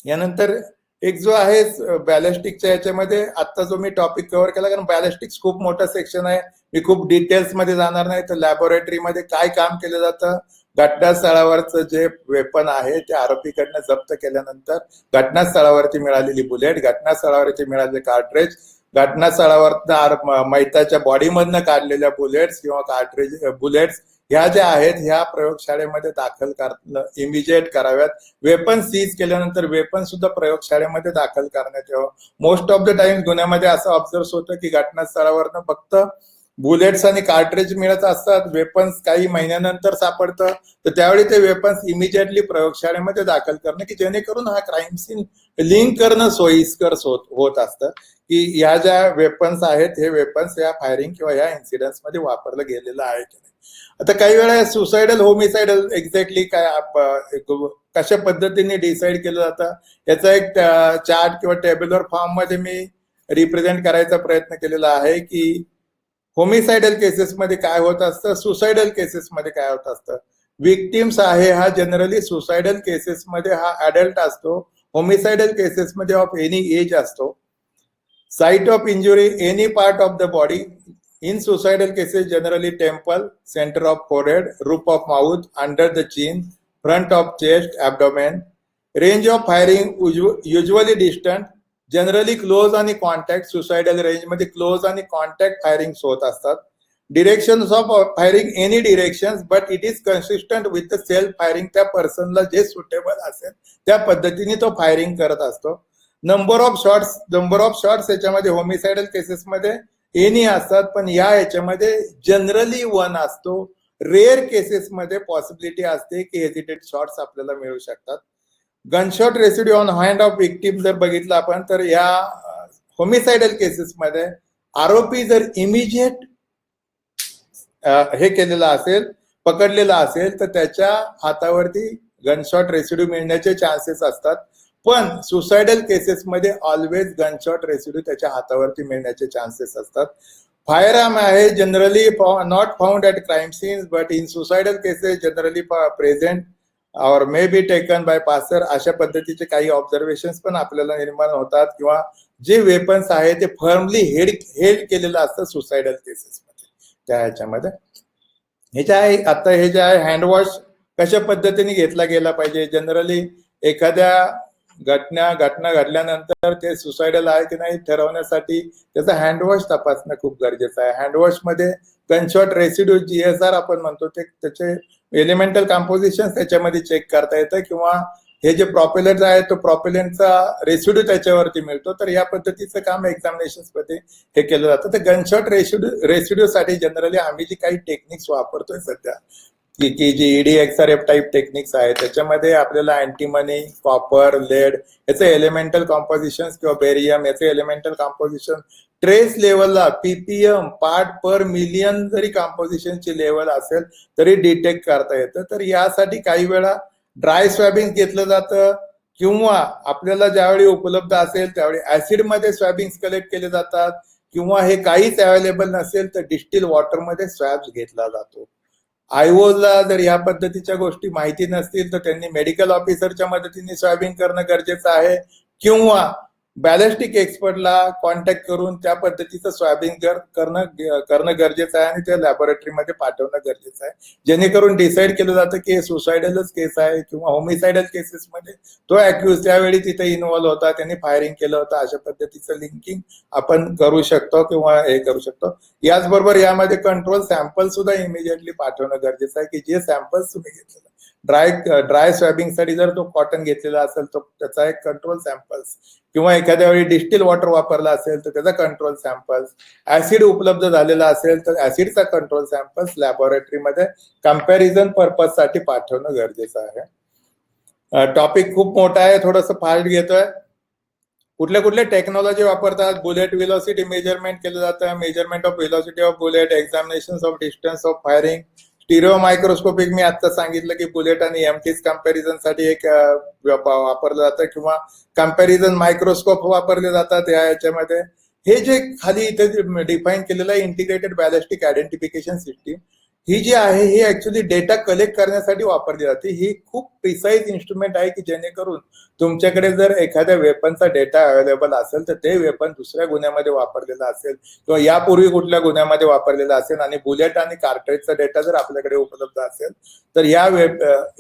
यानंतर एक जो आहे बॅलिस्टिकच्या याच्यामध्ये आता जो मी टॉपिक कव्हर केला, कारण बॅलिस्टिक्स खूप मोठं सेक्शन आहे, मी खूप डिटेल्स मध्ये जाणार नाही. तर लॅबोरेटरीमध्ये काय काम केलं जातं, घटनास्थळावरचं जे वेपन आहे ते आरोपीकडनं जप्त केल्यानंतर घटनास्थळावरती मिळालेली बुलेट, घटनास्थळावरती मिळालेले कार्ट्रेज, घटनास्थळावर मैताच्या बॉडीमधनं काढलेल्या बुलेट्स किंवा कार्ट्रेज बुलेट्स ह्या ज्या आहेत ह्या प्रयोगशाळेमध्ये दाखल इमिजिएट कराव्यात. वेपन सीज केल्यानंतर वेपन सुद्धा प्रयोगशाळेमध्ये दाखल करण्यात यावं. मोस्ट ऑफ द टाइम गुन्ह्यामध्ये असं ऑब्झर्व होतं की घटनास्थळावरनं फक्त बुलेट्स आणि कार्ट्रेज मिळत असतात, वेपन्स काही महिन्यानंतर सापडतं. तर त्यावेळी ते वेपन्स इमिजिएटली प्रयोगशाळेमध्ये दाखल करणं की जेणेकरून हा क्राईम सीन लिंक करणं सोयीस्कर होत असतं की ह्या ज्या वेपन्स आहेत हे वेपन्स या फायरिंग किंवा या इन्सिडेंट्स मध्ये वापरलं गेलेलं आहे की नाही. आता काही वेळा सुसाइडल होमिसाइडल एक्झॅक्टली काय कशा पद्धतीने डिसाईड केलं जातं याचा एक चार्ट किंवा टेबलर फॉर्म मध्ये मी रिप्रेझेंट करायचा प्रयत्न केलेला आहे की होमिसाइडल केसेसमध्ये काय होत असतं, सुसाइडल केसेसमध्ये काय होत असतं. विक्टिम्स आहे हा जनरली सुसाइडल केसेसमध्ये हा अडल्ट असतो, होमिसाइडल केसेसमध्ये ऑफ एनी एज असतो. Site of injury any part of the body. In suicidal cases, generally temple, center of forehead, roof of mouth, under the chin, front of chest, abdomen. Range of firing usually distant, generally close आणि कॉन्टॅक्ट. सुसाइडल रेंज मध्ये क्लोज आणि कॉन्टॅक्ट फायरिंग होत असतात. Directions of firing any directions but it is consistent with the self firing. त्या पर्सनला जे सुटेबल असेल त्या पद्धतीने तो फायरिंग करत असतो. नंबर ऑफ शॉट्स याच्यामध्ये होमिसाइडल केसेसमध्ये एनी असतात, पण या याच्यामध्ये जनरली 1 असतो. रेअर केसेसमध्ये पॉसिबिलिटी असते की हेजिटेड शॉट्स आपल्याला मिळू शकतात. Gunshot residue on hand of victim जर बघितलं आपण तर या होमिसाइडल केसेसमध्ये आरोपी जर इमिजिएट हे केलेलं असेल, पकडलेला असेल तर त्याच्या हातावरती गनशॉट रेसिड्यू मिळण्याचे चान्सेस असतात. पण सुसाइडल केसेसमध्ये ऑलवेज गनशॉट रेसिड्यू त्याच्या हातावरती मिळण्याचे चान्सेस असतात. फायर आर्म आहे generally not found at crime scenes but in suicidal cases generally present or may be taken by passer, अशा पद्धतीचे काही ऑब्झर्वेशन्स पण आपल्याला निर्माण होतात, किंवा जे वेपन्स आहे ते फर्मली हेल्ड केलेलं असतं सुसाइडल केसेसमध्ये. त्या ह्याच्यामध्ये हे जे आहे आता हे जे आहे हँडवॉश कशा पद्धतीने घेतला गेला पाहिजे. जनरली एखाद्या घटना घडल्यानंतर ते सुसाइडल आहे की नाही ठरवण्यासाठी त्याचा हँडवॉश तपासणं खूप गरजेचं आहे. हँडवॉशमध्ये गनशॉट रेसिड्यू GSR आपण म्हणतो ते त्याचे एलिमेंटल कॉम्पोजिशन त्याच्यामध्ये चेक करता येतं, किंवा हे जे प्रॉपेलर आहे तो प्रॉपेलरचा रेसिड्यू त्याच्यावरती मिळतो. तर या पद्धतीचं काम एक्झामिनेशन मध्ये हे केलं जातं. तर गनशॉट रेसिड्यू साठी जनरली आम्ही जी काही टेक्निक्स वापरतोय सध्या की जी EDXRF टाईप टेक्निक्स आहे त्याच्यामध्ये आपल्याला अँटीमनी, कॉपर, लेड याचे एलिमेंटल कॉम्पोजिशन किंवा बेरियम याचे एलिमेंटल कॉम्पोजिशन ट्रेस लेवलला PPM पार्ट पर मिलियन जरी कॉम्पोजिशनची लेवल असेल तरी डिटेक्ट करता येतं. तर यासाठी काही वेळा ड्राय स्वॅबिंग घेतलं जातं, किंवा आपल्याला ज्यावेळी उपलब्ध असेल त्यावेळी ऍसिडमध्ये स्वॅबिंग कलेक्ट केले जातात, किंवा हे काहीच अवेलेबल नसेल तर डिस्टिल वॉटरमध्ये स्वॅब्स घेतला जातो. आयओला जर या पद्धतीच्या गोष्टी माहिती नसतील तर त्यांनी मेडिकल ऑफिसरच्या मदतीने स्वॅबिंग करणं गरजेचं आहे, किंवा बॅलिस्टिक एक्सपर्टला कॉन्टॅक्ट करून त्या पद्धतीचं स्वॅबिंग करणं गरजेचं आहे आणि ते लॅबोरेटरीमध्ये पाठवणं गरजेचं आहे, जेणेकरून डिसाईड केलं जातं की हे सुसाइडलच केस आहे किंवा होमिसाइडल केसेसमध्ये तो अॅक्युज त्यावेळी तिथे इन्व्हॉल्व होता, त्यांनी फायरिंग केलं होतं, अशा पद्धतीचं लिंकिंग आपण करू शकतो किंवा हे करू शकतो. याचबरोबर यामध्ये कंट्रोल सॅम्पल सुद्धा इमिजिएटली पाठवणं गरजेचं आहे, की जे सॅम्पल्स तुम्ही घेतलेलं ड्राय स्वॅबिंगसाठी जर तो कॉटन घेतलेला असेल तर त्याचा एक कंट्रोल सॅम्पल्स, किंवा एखाद्या वेळी डिस्टिल वॉटर वापरला असेल तर त्याचा कंट्रोल सॅम्पल्स, ऍसिड उपलब्ध झालेला असेल तर ऍसिडचा कंट्रोल सॅम्पल्स लॅबोरेटरीमध्ये कम्पॅरिझन पर्पजसाठी पाठवणं गरजेचं आहे. टॉपिक खूप मोठा आहे, थोडंसं फास्ट घेतोय. कुठले टेक्नॉलॉजी वापरतात? बुलेट व्हेलॉसिटी मेजरमेंट केलं जातं, measurement of velocity of bullet, examination of distance of firing, stereo microscopic मी आता सांगितलं की बुलेट आणि एमटीज कम्पॅरिझन साठी एक वापरलं जातं, किंवा कम्पॅरिझन मायक्रोस्कोप वापरले जातात याच्यामध्ये. हे जे खाली इथे डिफाईन केलेलं आहे इंटिग्रेटेड बॅलिस्टिक आयडेंटिफिकेशन सिस्टीम, ही जी आहे ही ऍक्च्युली डेटा कलेक्ट करण्यासाठी वापरली जाते. ही खूप प्रिसाईज इन्स्ट्रुमेंट आहे की जेणेकरून तुमच्याकडे जर एखाद्या वेपनचा डेटा अवेलेबल असेल तर ते वेपन दुसऱ्या गुन्ह्यामध्ये वापरलेलं असेल किंवा यापूर्वी कुठल्या गुन्ह्यामध्ये वापरलेलं असेल आणि बुलेट आणि कार्ट्रेजचा डेटा जर आपल्याकडे उपलब्ध असेल तर या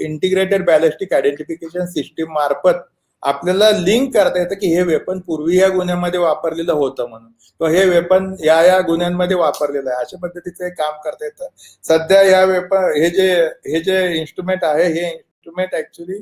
इंटिग्रेटेड बॅलिस्टिक आयडेंटिफिकेशन सिस्टीम मार्फत आपल्याला लिंक करता येतं की हे वेपन पूर्वी या गुन्ह्यामध्ये वापरलेलं होतं म्हणून, किंवा हे वेपन या गुन्ह्यांमध्ये वापरलेलं आहे, अशा पद्धतीचं हे काम करता येतं. सध्या या वेपन हे जे इन्स्ट्रुमेंट आहे हे इन्स्ट्रुमेंट ऍक्च्युली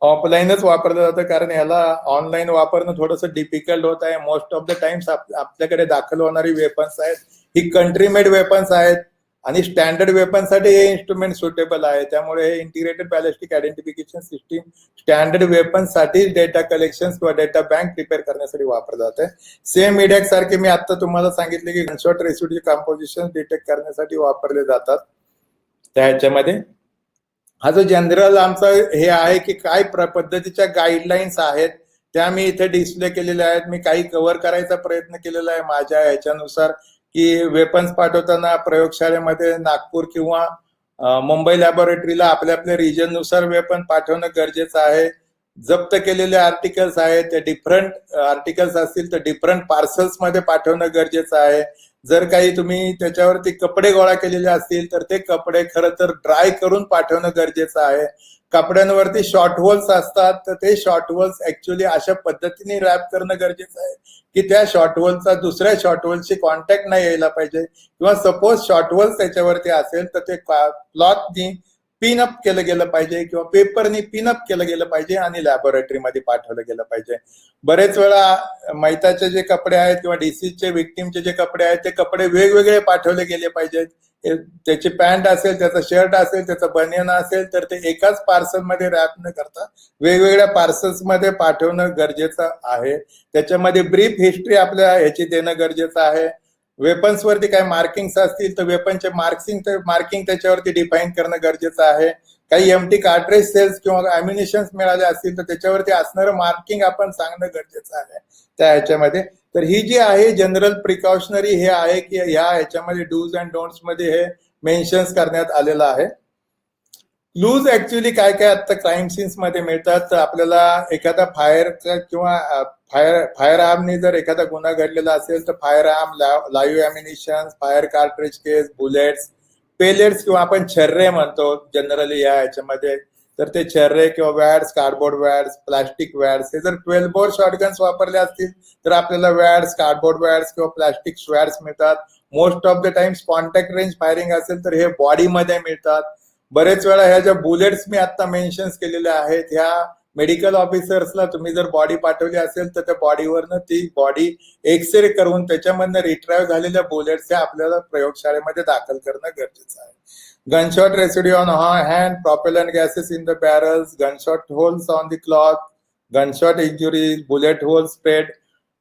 ऑफलाईनच वापरलं जातं, कारण ह्याला ऑनलाईन वापरणं थोडंसं डिफिकल्ट होत आहे. मोस्ट ऑफ द टाइम्स आपल्याकडे दाखल होणारी वेपन्स आहेत ही कंट्री मेड वेपन्स आहेत आणि स्टँडर्ड वेपनसाठी हे इन्स्ट्रुमेंट सुटेबल आहे. त्यामुळे हे integrated ballistic identification system standard वेपन्ससाठी डेटा कलेक्शन किंवा डेटा बँक प्रिपेअर करण्यासाठी वापरलं जाते. सेम IDEX सारखे मी आता तुम्हाला सांगितले की गनशॉट रेसिड्यू कॉम्पोजिशन डिटेक्ट करण्यासाठी वापरले जातात. त्या ह्याच्यामध्ये हा जो जनरल आमचा हे आहे की काय पद्धतीच्या गाईडलाईन्स आहेत त्या मी इथे डिस्प्ले केलेल्या आहेत. मी काही कव्हर करायचा प्रयत्न केलेला आहे माझ्या ह्याच्यानुसार की वेपन्स पाठवताना प्रयोगशाळेमध्ये नागपूर किंवा मुंबई लॅबोरेटरीला आपल्या आपल्या रिजन नुसार वेपन पाठवणं गरजेचं आहे. जप्त केलेले आर्टिकल्स आहेत ते डिफरंट आर्टिकल्स असतील तर डिफरंट पार्सल्स मध्ये पाठवणं गरजेचं आहे. जर काही तुम्ही त्याच्यावरती कपडे गोळा केलेले असतील तर ते कपडे खरं तर ड्राय करून पाठवणं गरजेचं आहे. कपड्यांवरती शॉर्ट होल्स असतात तर ते शॉर्ट होल्स ऍक्च्युली अशा पद्धतीने रॅप करणं गरजेचं आहे की त्या शॉर्ट होलचा दुसऱ्या शॉर्ट होलशी कॉन्टॅक्ट नाही यायला पाहिजे, किंवा सपोज शॉर्ट होल्स त्याच्यावरती असेल तर ते क्लॉथनी पिनअप केलं गेलं पाहिजे किंवा पेपरनी पिनअप केलं गेलं पाहिजे आणि लॅबोरेटरीमध्ये पाठवलं गेलं पाहिजे. बरेच वेळा मैताचे जे कपडे आहेत किंवा डिसीजचे विक्टिमचे जे कपडे आहेत ते कपडे वेगवेगळे पाठवले गेले पाहिजेत. त्याची पॅन्ट असेल, त्याचा शर्ट असेल, त्याचा बनियन असेल तर ते एकाच पार्सल मध्ये रॅप न करता वेगवेगळ्या पार्सल्स मध्ये पाठवणं गरजेचं आहे. त्याच्यामध्ये ब्रीफ हिस्ट्री आपल्या ह्याची देणं गरजेचं आहे. वेपन्स वरती काय मार्किंग्स असतील तर वेपनचे मार्किंग त्याच्यावरती डिफाईन करणं गरजेचं आहे. काही एमटी कार्ट्रेज सेल्स किंवा अम्युनिशन मिळाले असतील तर त्याच्यावरती असणारं मार्किंग आपण सांगणं गरजेचं आहे त्या ह्याच्यामध्ये. तर ही जी आहे जनरल प्रिकॉशनरी हे आहे की ह्या ह्याच्यामध्ये डूज अँड डोंट्स मध्ये हे मेन्शन्स करण्यात आलेलं आहे. क्लूज ऍक्च्युली काय काय आता क्राईम सीन्स मध्ये मिळतात. तर आपल्याला एखादा फायर किंवा फायर आर्मने जर एखादा गुन्हा घडलेला असेल तर fire arm, live ammunition, fire cartridge case, bullets, pellets किंवा आपण छर्रे म्हणतो जनरली या ह्याच्यामध्ये, तर ते छर्रे किंवा वॅड्स, कार्डबोर्ड वॅड्स, प्लास्टिक वॅड्स, हे जर 12 बोर शॉटगन्स वापरले असतील तर आपल्याला वॅड्स, कार्डबोर्ड वॅड्स किंवा प्लास्टिक वॅड्स मिळतात. Most of the times contact range firing असेल तर हे बॉडीमध्ये मिळतात. बरेच वेळा ह्या ज्या बुलेट्स मी आता मेन्शन केलेल्या आहेत, ह्या मेडिकल ऑफिसर्सला तुम्ही जर बॉडी पाठवली असेल तर त्या बॉडीवरनं ती बॉडी एक्सरे करून त्याच्यामधनं रिट्राईव्ह झालेल्या बुलेट्स ह्या आपल्याला प्रयोगशाळेमध्ये दाखल करणं गरजेचं आहे. Gunshot residue on hand, propellant gases in the barrels, gunshot holes on the cloth, gunshot injuries, bullet holes spread.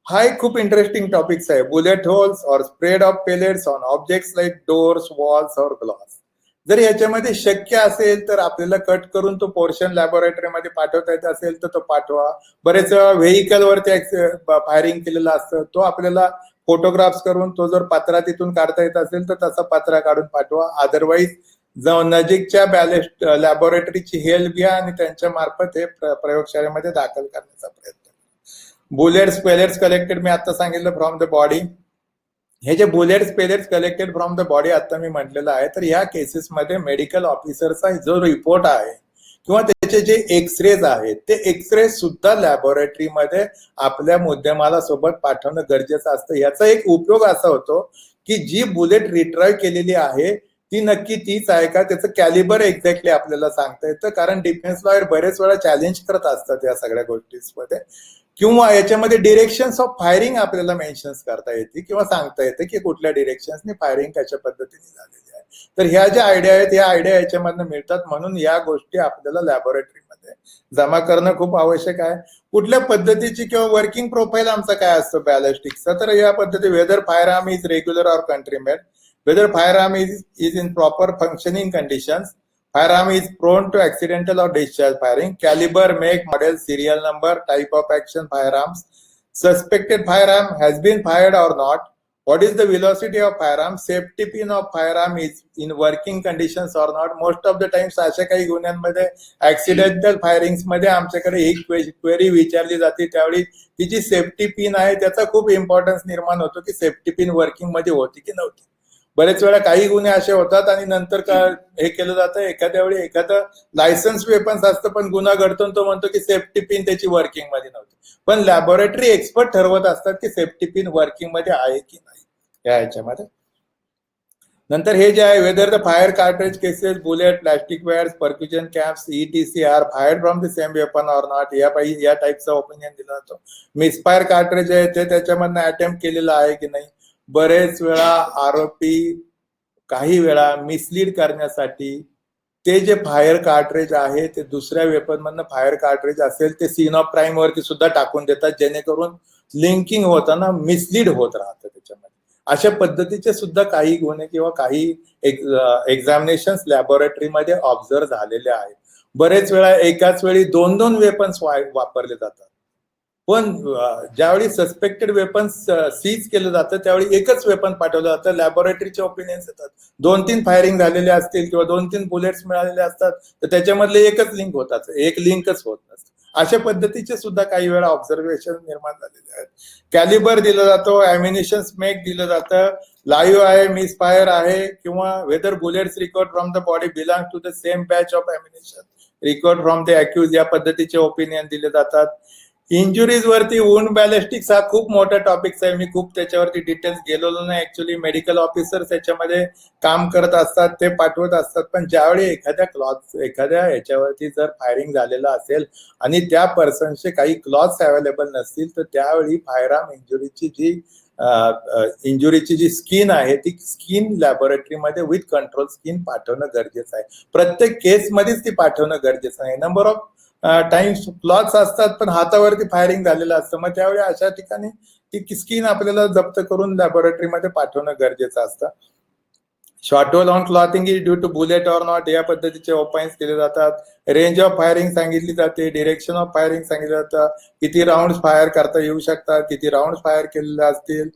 हा एक खूप इंटरेस्टिंग टॉपिक्स आहे. Bullet holes or spread of pellets on objects like doors, walls or glass. जर याच्यामध्ये शक्य असेल तर आपल्याला कट करून तो पोर्शन लॅबोरेटरीमध्ये पाठवता येत असेल तर तो पाठवा. बरेच व्हेकल वरती फायरिंग केलेलं असतं, तो आपल्याला फोटोग्राफ्स करून तो जर पत्रा तिथून काढता येत असेल तर तसा पत्रा काढून पाठवा. अदरवाईज नजीकच्या बॅलेस्ट लॅबोरेटरीची हेल्प घ्या आणि त्यांच्या मार्फत हे प्रयोगशाळेमध्ये दाखल करण्याचा प्रयत्न. बुलेट्स, पेलेट्स कलेक्टेड मी आता सांगितलं फ्रॉम द बॉडी. हे जे bullets, pellets collected from the body आता मी म्हटलेलं आहे, तर ह्या केसेसमध्ये मेडिकल ऑफिसरचा जो रिपोर्ट आहे किंवा त्याचे जे एक्सरेज आहेत ते एक्सरे सुद्धा लॅबोरेटरीमध्ये आपल्या मुद्देमाला सोबत पाठवणं गरजेचं असतं. याचा एक उपयोग असा होतो की जी बुलेट रिट्राईव्ह केलेली आहे ती नक्की तीच आहे का, त्याचं कॅलिबर एक्झॅक्टली आपल्याला सांगता येतं. कारण डिफेन्स लॉयर बरेच वेळा चॅलेंज करत असतात या सगळ्या गोष्टींमध्ये. किंवा याच्यामध्ये डिरेक्शन्स ऑफ फायरिंग आपल्याला मेन्शन करता येते किंवा सांगता येते की कुठल्या डिरेक्शन्सनी फायरिंग कशा पद्धतीने झालेली आहे. तर ह्या ज्या आयडिया आहेत ह्या आयडिया याच्यामधनं मिळतात. म्हणून या गोष्टी आपल्याला लॅबोरेटरीमध्ये जमा करणं खूप आवश्यक आहे. कुठल्या पद्धतीची किंवा वर्किंग प्रोफाईल आमचा काय असतो बॅलिस्टिक्सचा, तर या पद्धती whether firearm is regular or country made, whether firearm is in proper functioning conditions, firearm is prone to accidental or discharge firing, caliber, make, model, serial number, type of action firearms, suspected firearm has been fired or not, what is the velocity of firearm, safety pin of firearm is in working conditions or not. Most of the times अशा काही गुन्ह्यांमध्ये ऍक्सिडेंटल फायरिंग्स मध्ये आमच्याकडे ही क्वेरी विचारली जाते, त्यावेळी तिची सेफ्टी पिन आहे त्याचा खूप इम्पॉर्टन्स निर्माण होतो की सेफ्टी पिन वर्किंग मध्ये होती की नव्हती. बरेच वेळा काही गुन्हे असे होतात आणि नंतर का हे केलं जातं, एखाद्या वेळी एखादं लायसन्स वेपन्स असतं पण गुन्हा घडतो तो म्हणतो की सेफ्टी पिन त्याची वर्किंग मध्ये नव्हती. पण लॅबोरेटरी एक्सपर्ट ठरवत असतात की सेफ्टी पिन वर्किंग मध्ये आहे की नाही या ह्याच्यामध्ये. नंतर हे जे आहे whether the fire cartridge cases, bullet, plastic wads, percussion caps, ETC are fired from the same weapon or not, या टाईपचा ओपिनियन दिला जातो. मिसफायर कार्ट्रिज आहे ते त्याच्यामधनं अटेम्प्ट केलेलं आहे की नाही. बरेच वेळा आरोपी काही वेळा मिसलीड करण्यासाठी ते जे फायर कार्ट्रेज आहे ते दुसऱ्या वेपन मधनं फायर कार्ट्रेज असेल ते सीन ऑफ क्राईम वरती सुद्धा टाकून देतात, जेणेकरून लिंकिंग होताना मिसलीड होत राहतं त्याच्यामध्ये. अशा पद्धतीचे सुद्धा काही गुन्हे किंवा काही एक्झामिनेशन लॅबोरेटरीमध्ये ऑब्झर्व झालेले आहेत. बरेच वेळा एकाच वेळी 2-2 वेपन्स वापरले जातात, पण ज्यावेळी सस्पेक्टेड वेपन्स सीज केलं जातं त्यावेळी एकच वेपन पाठवलं जातं. लॅबोरेटरीचे ओपिनियन्स येतात 2-3 फायरिंग झालेले असतील किंवा 2-3 बुलेट्स मिळालेले असतात तर त्याच्यामधले एकच लिंक होतात, एक लिंकच होत नसतं. अशा पद्धतीचे सुद्धा काही वेळा ऑब्झर्वेशन निर्माण झालेले आहेत. कॅलिबर दिलं जातो, ॲम्युनिशन मेक दिलं जातं, लाईव्ह आहे, मिसफायर आहे किंवा whether bullets record from the body belong to the same batch of ammunition record from the accused, या पद्धतीचे ओपिनियन दिले जातात. इंजुरीज वरती वुंड बॅलिस्टिक्स हा खूप मोठा टॉपिक आहे, मी खूप त्याच्यावरती डिटेल्स गेलेलो नाही. ऍक्च्युली मेडिकल ऑफिसर्स याच्यामध्ये काम करत असतात, ते पाठवत असतात. पण ज्यावेळी एखाद्या याच्यावरती जर फायरिंग झालेलं असेल आणि त्या पर्सनचे काही क्लॉथ्स अवेलेबल नसतील तर त्यावेळी फायरआर्म इंजुरीची जी स्किन आहे ती स्किन लॅबोरेटरीमध्ये विथ कंट्रोल स्किन पाठवणं गरजेचं आहे. प्रत्येक केसमध्येच ती पाठवणं गरजेचं आहे. नंबर ऑफ टाइम्स क्लॉथ्स असतात पण हातावरती फायरिंग झालेलं असतं, मग त्यावेळी अशा ठिकाणी ती स्किन आपल्याला जप्त करून लॅबोरेटरीमध्ये पाठवणं गरजेचं असतं. Shot hole on clothing is due to bullet or not, या पद्धतीचे ओपाइन्स केले जातात. रेंज ऑफ फायरिंग सांगितली जाते, डिरेक्शन ऑफ फायरिंग सांगितलं जातं, किती राऊंड फायर करता येऊ शकतात, किती राऊंड फायर केलेले असतील,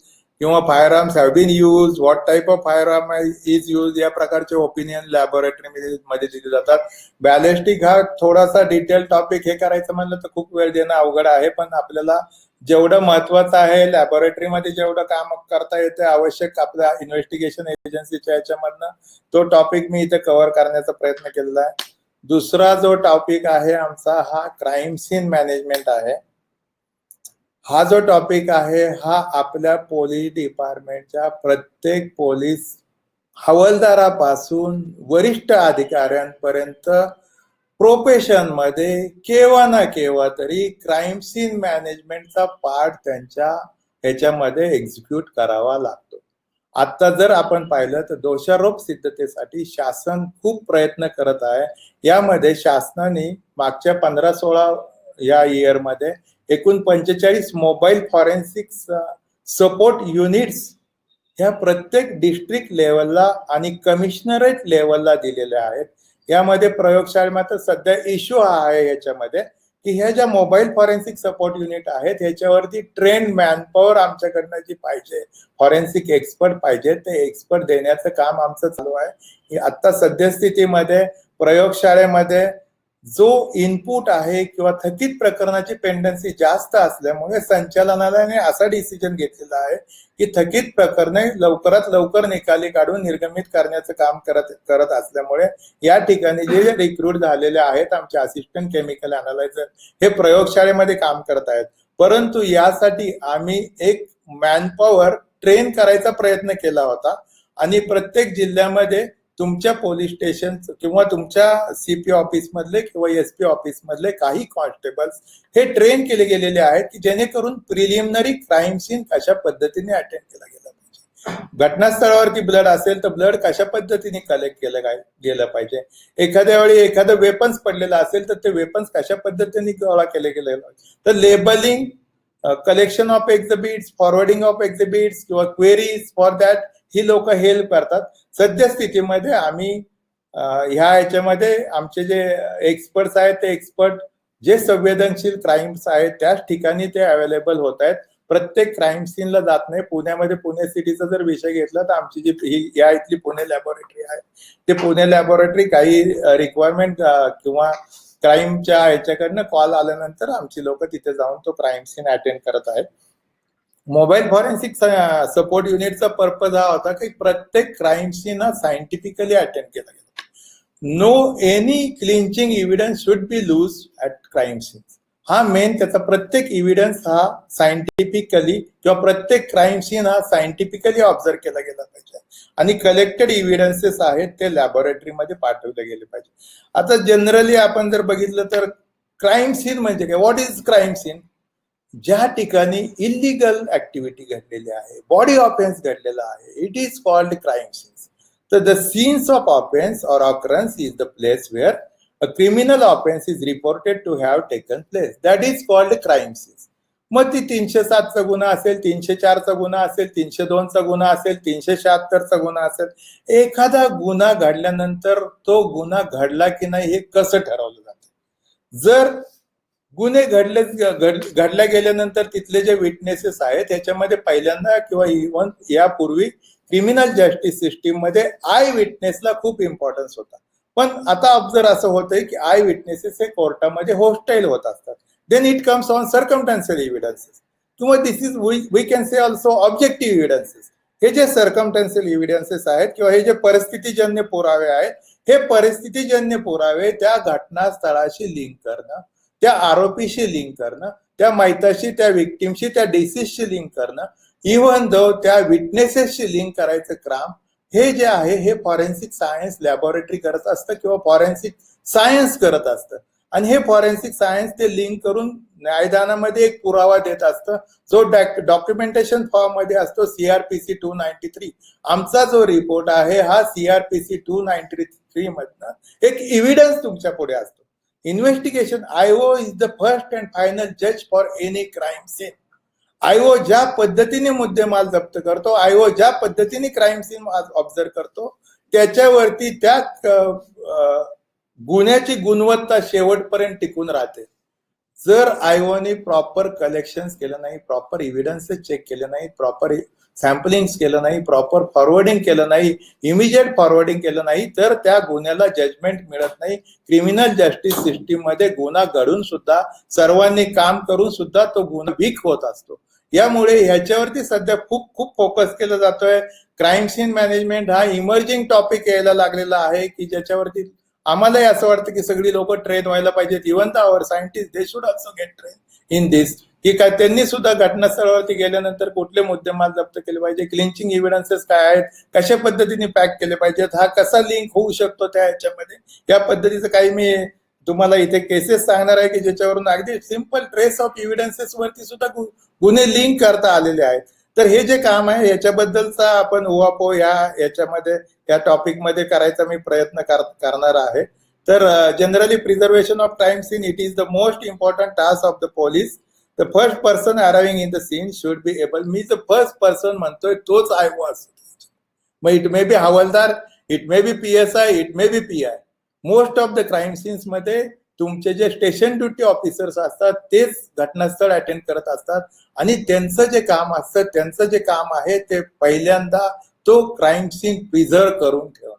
किंवा firearms have been use, what type of firearm is use, या प्रकारचे ओपिनियन लॅबोरेटरी मध्ये दिले जातात. बॅलिस्टिक हा थोडासा डिटेल टॉपिक, हे करायचं म्हणलं तर खूप वेळ देणं अवघड आहे, पण आपल्याला जेवढं महत्वाचं आहे लॅबोरेटरीमध्ये जेवढं काम करता येते आवश्यक आपल्या इन्व्हेस्टिगेशन एजन्सीच्या याच्यामधनं, तो टॉपिक मी इथे कव्हर करण्याचा प्रयत्न केलेला आहे. दुसरा जो टॉपिक आहे आमचा हा क्राईम सीन मॅनेजमेंट आहे. हा जो टॉपिक आहे हा आपल्या पोलीस डिपार्टमेंटच्या प्रत्येक पोलीस हवालदारापासून वरिष्ठ अधिकाऱ्यांपर्यंत प्रोफेशन मध्ये केव्हा ना केव्हा तरी क्राईम सीन मॅनेजमेंटचा पार्ट त्यांच्या ह्याच्यामध्ये एक्झिक्यूट करावा लागतो. आता जर आपण पाहिलं तर दोषारोप सिद्धतेसाठी शासन खूप प्रयत्न करत आहे. यामध्ये शासनाने मागच्या 15-16 या इयरमध्ये एकूण 45 मोबाईल फॉरेन्सिक सपोर्ट युनिट्स ह्या प्रत्येक डिस्ट्रिक्ट लेवलला आणि कमिशनरेट लेवलला दिलेल्या आहेत. यामध्ये प्रयोगशाळेमध्ये सध्या इश्यू हा आहे याच्यामध्ये की ह्या ज्या मोबाईल फॉरेन्सिक सपोर्ट युनिट आहेत ह्याच्यावरती ट्रेन मॅनपॉवर आमच्याकडनं जी पाहिजे, फॉरेन्सिक एक्सपर्ट पाहिजे, ते एक्सपर्ट देण्याचं काम आमचं चालू आहे. आता सद्यस्थितीमध्ये प्रयोगशाळेमध्ये जो इनपुट आहे किंवा थकीत प्रकरणाची पेंडन्सी जास्त असल्यामुळे संचालनालयाने असा डिसिजन घेतलेला आहे की थकीत प्रकरणे लवकरात लवकर निकाली काढून निर्गमित करण्याचं काम करत असल्यामुळे या ठिकाणी जे रिक्रूट झालेले आहेत आमचे असिस्टंट केमिकल अनालायझर हे प्रयोगशाळेमध्ये काम करत आहेत. परंतु यासाठी आम्ही एक मॅनपॉवर ट्रेन करायचा प्रयत्न केला होता आणि प्रत्येक जिल्ह्यामध्ये तुमच्या पोलीस स्टेशन किंवा तुमच्या सीपी ऑफिस मधले किंवा एसपी ऑफिस मधले काही कॉन्स्टेबल्स हे ट्रेन केले गेलेले आहेत की जेणेकरून प्रिलिमिनरी क्राईम सीन कशा पद्धतीने अटेंड केला गेला पाहिजे, घटनास्थळावरती ब्लड असेल तर ब्लड कशा पद्धतीने कलेक्ट केलं गेलं पाहिजे, एखाद्या वेळी एखादं वेपन्स पडलेलं असेल तर ते वेपन्स कशा पद्धतीने गोळा केले गेले पाहिजे. तर labelling, collection of exhibits, forwarding of exhibits किंवा क्वेरीज फॉर दॅट ही लोक हेल्प करतात. सद्यस्थितीमध्ये आम्ही ह्या याच्यामध्ये आमचे जे एक्सपर्ट्स आहेत ते एक्सपर्ट जे संवेदनशील क्राईम्स आहेत त्याच ठिकाणी ते अवेलेबल होत आहेत. प्रत्येक क्राईम सीनला जात नाही. पुण्यामध्ये पुणे सिटीचा जर विषय घेतला तर आमची जी या इथली पुणे लॅबोरेटरी आहे ते पुणे लॅबोरेटरी काही रिक्वायरमेंट किंवा क्राईमच्या ह्याच्याकडनं कॉल आल्यानंतर आमची लोक तिथे जाऊन तो क्राईम सीन अटेंड करत आहेत. मोबाईल फॉरेन्सिक सपोर्ट युनिटचा पर्पज हा होता की प्रत्येक क्राईम सीन हा सायंटिफिकली अटेंड केला गेला. No any clinching evidence should be loose at crime scene. हा मेन त्याचा प्रत्येक इव्हिडन्स हा सायंटिफिकली किंवा प्रत्येक क्राईम सीन हा सायंटिफिकली ऑब्झर्व केला गेला पाहिजे आणि कलेक्टेड इव्हिडन्सेस आहेत ते लॅबोरेटरीमध्ये पाठवले गेले पाहिजे. आता जनरली आपण जर बघितलं तर क्राईम सीन म्हणजे काय, व्हॉट इज क्राईम सीन? ज्या ठिकाणी इलिगल ऍक्टिव्हिटी घडलेली आहे, बॉडी ऑफेन्स घडलेला आहे, it is called crime scenes. तर the scenes of offence or occurrence is the place where a criminal offence is reported to have taken place, that is called crime scenes. मग ती 307चा गुन्हा असेल, 304चा गुन्हा असेल, 302चा गुन्हा असेल, 376चा गुन्हा असेल, एखादा गुन्हा घडल्यानंतर तो गुन्हा घडला की नाही हे कसं ठरवलं जातं? जर गुन्हे घडल्या गेल्यानंतर तिथले जे विटनेसेस आहेत त्याच्यामध्ये पहिल्यांदा किंवा इव्हन यापूर्वी क्रिमिनल जस्टिस सिस्टीम मध्ये आय विटनेसला खूप इम्पॉर्टन्स होता. पण आता ऑब्झर्व असं होतंय की आय विटनेसेस हे कोर्टामध्ये होस्टाईल होत असतात. Then it comes on circumstantial evidences किंवा this is we can say also objective evidences. हे जे सर्कमस्टॅन्शियल एव्हिडन्सेस आहेत किंवा हे जे परिस्थितीजन्य पुरावे आहेत, हे परिस्थितीजन्य पुरावे त्या घटनास्थळाशी लिंक करणं, त्या आरोपीशी लिंक करणं, त्या मैताशी, त्या विक्टिमशी, त्या डिसीजशी लिंक करणं, इव्हन दो त्या विटनेसेसशी लिंक करायचं काम हे जे आहे हे फॉरेन्सिक सायन्स लॅबोरेटरी करत असतं किंवा फॉरेन्सिक सायन्स करत असतं. आणि हे फॉरेन्सिक सायन्स ते लिंक करून न्यायदानामध्ये एक पुरावा देत असतं जो डॉक्युमेंटेशन फॉर्म मध्ये असतो CRPC 293. आमचा जो रिपोर्ट आहे हा CRPC 293 मधनं एक एव्हिडन्स तुमच्या पुढे असतो. Investigation IO is the first and final जज for any crime scene. IO ज्या पद्धतीने मुद्देमाल जप्त करतो, IO ज्या पद्धतीने क्राईम सीन ऑब्झर्व करतो, त्याच्यावरती त्या गुन्ह्याची गुणवत्ता शेवटपर्यंत टिकून राहते. जर IOने प्रॉपर कलेक्शन केलं नाही, प्रॉपर इव्हिडन्सेस चेक केले नाही, प्रॉपर सॅम्पलिंग केलं नाही, प्रॉपर फॉरवर्डिंग केलं नाही, इमिजिएट फॉरवर्डिंग केलं नाही, तर त्या गुन्ह्याला जजमेंट मिळत नाही. क्रिमिनल जस्टिस सिस्टीम मध्ये गुन्हा घडून सुद्धा सर्वांनी काम करून सुद्धा तो गुन्हा वीक होत असतो. यामुळे ह्याच्यावरती सध्या खूप खूप फोकस केला जातोय. क्राईम सीन मॅनेजमेंट हा इमर्जिंग टॉपिक यायला लागलेला आहे की ज्याच्यावरती आम्हालाही असं वाटतं की सगळी लोक ट्रेन व्हायला पाहिजेत. Even the our scientist they should also get train in this, की काय त्यांनी सुद्धा घटनास्थळावरती गेल्यानंतर कुठले मुद्देमाल जप्त केले पाहिजे, क्लिंचिंग इव्हिडन्सेस काय आहेत, कशा पद्धतीने पॅक केले पाहिजेत, हा कसा लिंक होऊ शकतो त्या ह्याच्यामध्ये, या पद्धतीचं काही मी तुम्हाला इथे केसेस सांगणार आहे की ज्याच्यावरून अगदी सिंपल ट्रेस ऑफ इव्हिडन्सेस वरती सुद्धा गुन्हे लिंक करता आलेले आहेत. तर हे जे काम आहे याच्याबद्दलचा आपण उहापोह याच्यामध्ये या टॉपिक मध्ये करायचा मी प्रयत्न करणार आहे. तर generally preservation of crime scene it is the most important task of the police. The first person arriving in the scene should be able, मी द फर्स्ट पर्सन म्हणतोय तोच आय वॉज. मग it may be havildar, it may be PSI, it may be PI. Most of the crime scenes मध्ये तुमचे जे स्टेशन ड्युटी ऑफिसर्स असतात तेच घटनास्थळ अटेंड करत असतात आणि त्यांचं जे काम असतं, त्यांचं जे काम आहे ते पहिल्यांदा तो क्राईम सीन प्रिझर्व करून ठेवणं,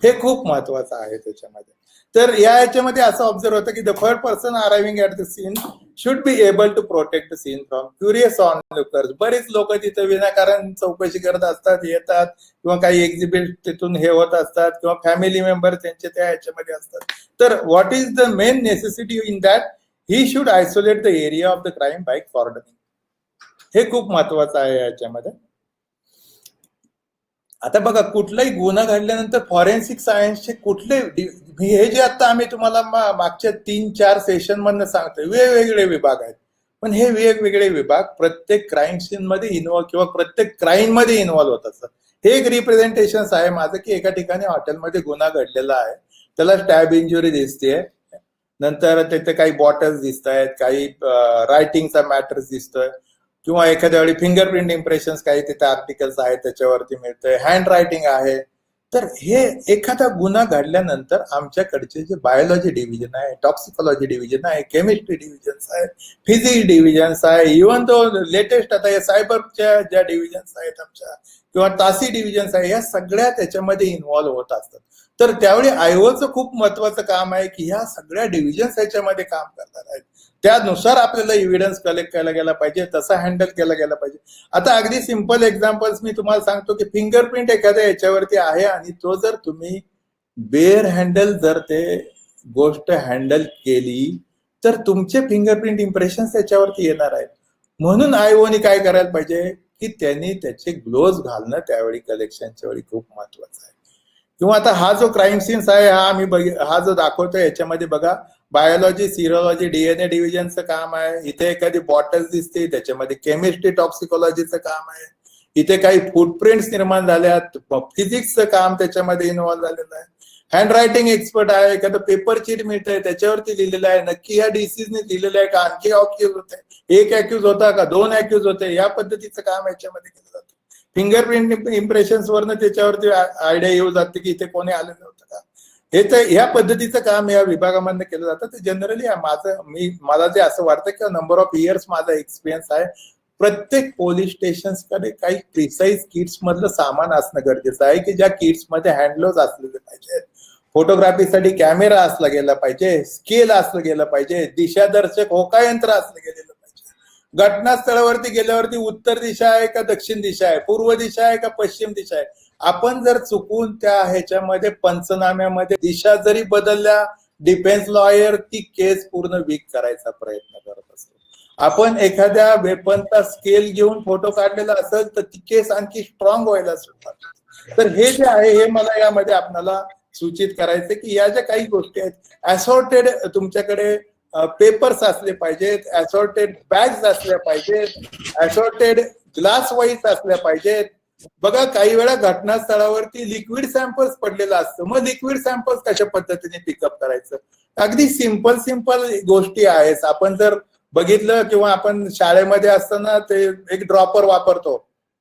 हे खूप महत्वाचं आहे त्याच्यामध्ये. तर याच्यामध्ये असं ऑब्झर्व होतं की the first person arriving at the scene should be able to protect the scene from curious onlookers. बरेच लोक तिथे विनाकारण चौकशी करत असतात, येतात किंवा काही एक्झिबिट तिथून हे होत असतात किंवा फॅमिली मेंबर त्यांचे त्या ह्याच्यामध्ये असतात. तर what is the main necessity in that, he should isolate the area of the crime by cordoning. हे खूप महत्वाचं आहे याच्यामध्ये. आता बघा, कुठलाही गुन्हा घडल्यानंतर फॉरेन्सिक सायन्सचे कुठले हे जे आता आम्ही तुम्हाला मागच्या 3-4 सेशन मधनं सांगतोय, वेगवेगळे विभाग आहेत. पण हे वेगवेगळे विभाग प्रत्येक क्राईम सीन मध्ये इन्व्हॉल्व किंवा प्रत्येक क्राईम मध्ये इन्व्हॉल्व होत असतात. हे एक रिप्रेझेंटेशन आहे माझं की एका ठिकाणी हॉटेलमध्ये गुन्हा घडलेला आहे, त्याला स्टॅब इंजुरी दिसतेय, नंतर तिथे काही बॉटल्स दिसत आहेत, काही रायटिंगचा मॅटर्स दिसतोय किंवा एखाद्या वेळी फिंगरप्रिंट इम्प्रेशन्स काही तिथे आर्टिकल्स आहेत त्याच्यावरती मिळतंय, हँड रायटिंग आहे. तर हे एखादा गुन्हा घडल्यानंतर आमच्याकडचे जे बायोलॉजी डिव्हिजन आहे, टॉक्सिकोलॉजी डिव्हिजन आहे, केमिस्ट्री डिव्हिजन्स आहे, फिजिक्स डिव्हिजन्स आहे, इव्हन तो लेटेस्ट आता या सायबरच्या ज्या डिव्हिजन्स आहेत आमच्या किंवा तासी डिव्हिजन्स आहे, या सगळ्या त्याच्यामध्ये इन्व्हॉल्व्ह होत असतात. तर त्यावेळी आयओचं खूप महत्वाचं काम आहे की ह्या सगळ्या डिव्हिजन्स याच्यामध्ये काम करणार आहेत, त्यानुसार आपल्याला इव्हिडन्स कलेक्ट केला गेला पाहिजे, तसा हँडल केला गेला पाहिजे. आता अगदी सिंपल एक्झाम्पल्स मी तुम्हाला सांगतो की फिंगरप्रिंट एखाद्या याच्यावरती आहे आणि तो जर तुम्ही बेअर हँडल जर ते गोष्ट हँडल केली तर तुमचे फिंगरप्रिंट इम्प्रेशन त्याच्यावरती येणार आहेत. म्हणून आयओने काय करायला पाहिजे की त्यांनी त्याचे ग्लोव्ज घालणं त्यावेळी कलेक्शनच्या वेळी खूप महत्वाचं आहे. किंवा आता हा जो क्राईम सीन्स आहे हा जो दाखवतोय याच्यामध्ये बघा, बायोलॉजी, सिरोलॉजी, DNA डिव्हिजनचं काम आहे. इथे एखादी बॉटल दिसते, त्याच्यामध्ये केमिस्ट्री, टॉक्सिकोलॉजीचं काम आहे. इथे काही फुटप्रिंट्स निर्माण झाल्यात, फिजिक्सचं काम त्याच्यामध्ये इन्व्हॉल्व्ह झालेलं आहे. हँड रायटिंग एक्सपर्ट आहे, एखादं पेपर चीट मिळतंय त्याच्यावरती लिहिलेलं आहे, नक्की या डिसीजने लिहिलेलं आहे का, आणखी अक्यूज होते, एक अक्यूज होता का, 2 अक्यूज होते, या पद्धतीचं काम याच्यामध्ये केलं जातं. फिंगरप्रिंट इम्प्रेशन्स वरनं त्याच्यावरती आयडिया येऊ जाते की इथे कोणी आलेलं होतं का. हे तर ह्या पद्धतीचं काम या विभागामधनं केलं जातं. ते जनरली मला जे असं वाटतं की नंबर ऑफ इयर्स माझा एक्सपिरियन्स आहे, प्रत्येक पोलीस स्टेशन्सकडे काही प्रिसाईज किट्स मधलं सामान असणं गरजेचं आहे की ज्या किट्स मध्ये हँडग्लोव्ज असलेले पाहिजेत, फोटोग्राफीसाठी कॅमेरा असला गेला पाहिजे, स्केल असलं गेलं पाहिजे, दिशादर्शक होका यंत्र असलं गेलेलं पाहिजे. घटनास्थळावरती गेल्यावरती उत्तर दिशा आहे का दक्षिण दिशा आहे, पूर्व दिशा आहे का पश्चिम दिशा आहे. आपण जर चुकून त्या ह्याच्यामध्ये पंचनाम्यामध्ये दिशा जरी बदलल्या, डिफेन्स लॉयर ती केस पूर्ण वीक करायचा प्रयत्न करत असतो. आपण एखाद्या वेपनचा स्केल घेऊन फोटो काढलेला असेल तर ती केस आणखी स्ट्रॉंग व्हायला सुरुवात. तर हे जे आहे हे मला यामध्ये आपल्याला सूचित करायचं की या ज्या काही गोष्टी आहेत, असॉर्टेड तुमच्याकडे पेपर्स असले पाहिजेत, असॉर्टेड बॅग्स असल्या पाहिजेत, असॉर्टेड ग्लास वाईज असल्या पाहिजेत. बघा, काही वेळा घटनास्थळावरती लिक्विड सॅम्पल्स पडलेलं असतं, मग लिक्विड सॅम्पल्स कशा पद्धतीने पिकअप करायचं, अगदी सिंपल गोष्टी आहेत. आपण जर बघितलं किंवा आपण शाळेमध्ये असताना ते एक ड्रॉपर वापरतो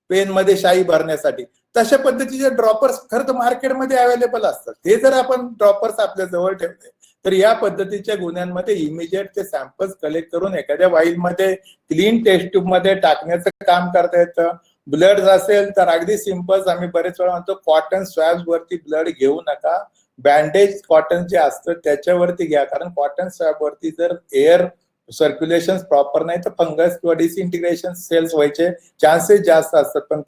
पेन मध्ये शाई भरण्यासाठी, तशा पद्धतीचे ड्रॉपर्स खरं तर मार्केटमध्ये अवेलेबल असतात. हे जर आपण ड्रॉपर्स आपल्या जवळ ठेवले तर या पद्धतीच्या गुन्ह्यांमध्ये इमिजिएट ते सॅम्पल्स कलेक्ट करून एखाद्या वाईल मध्ये क्लीन टेस्ट ट्यूब मध्ये टाकण्याचं काम करता येतं. ब्लड असेल तर अगदी सिंपल, आम्ही बरेच वेळा म्हणतो कॉटन स्वॅब्स वरती ब्लड घेऊ नका, बँडेज कॉटन जे असतं त्याच्यावरती घ्या, कारण कॉटन स्वॅब वरती जर एअर सर्क्युलेशन प्रॉपर नाही तर फंगस किंवा डिसइंटिग्रेशन सेल्स व्हायचे चान्सेस जास्त असतात. पण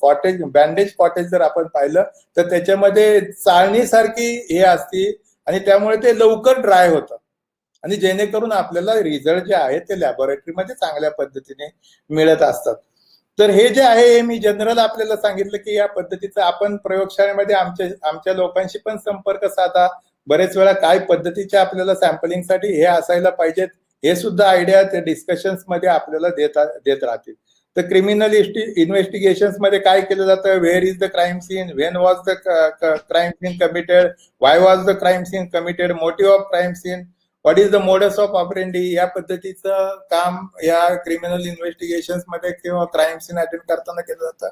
बँडेज कॉटेज जर आपण पाहिलं तर त्याच्यामध्ये चाळणीसारखी हे असती आणि त्यामुळे ते लवकर ड्राय होतं आणि जेणेकरून आपल्याला रिझल्ट जे आहेत ते लॅबोरेटरीमध्ये चांगल्या पद्धतीने मिळत असतात. तर हे जे आहे हे मी जनरल आपल्याला सांगितलं की या पद्धतीचं आपण प्रयोगशाळेमध्ये आमच्या लोकांशी पण संपर्क साधा, बरेच वेळा काय पद्धतीचे आपल्याला सॅम्पलिंगसाठी हे असायला पाहिजेत हे सुद्धा आयडिया ते डिस्कशन्स मध्ये आपल्याला देत राहतील. तर क्रिमिनल इन्व्हेस्टिगेशन्स मध्ये काय केलं जातं, where is the crime scene, when was the crime scene committed, why was the crime scene committed, motive of crime scene, what is the modus of operandi, या पद्धतीचं काम या क्रिमिनल इन्व्हेस्टिगेशन मध्ये किंवा क्राईम सीन अटेंड करताना केलं जातं.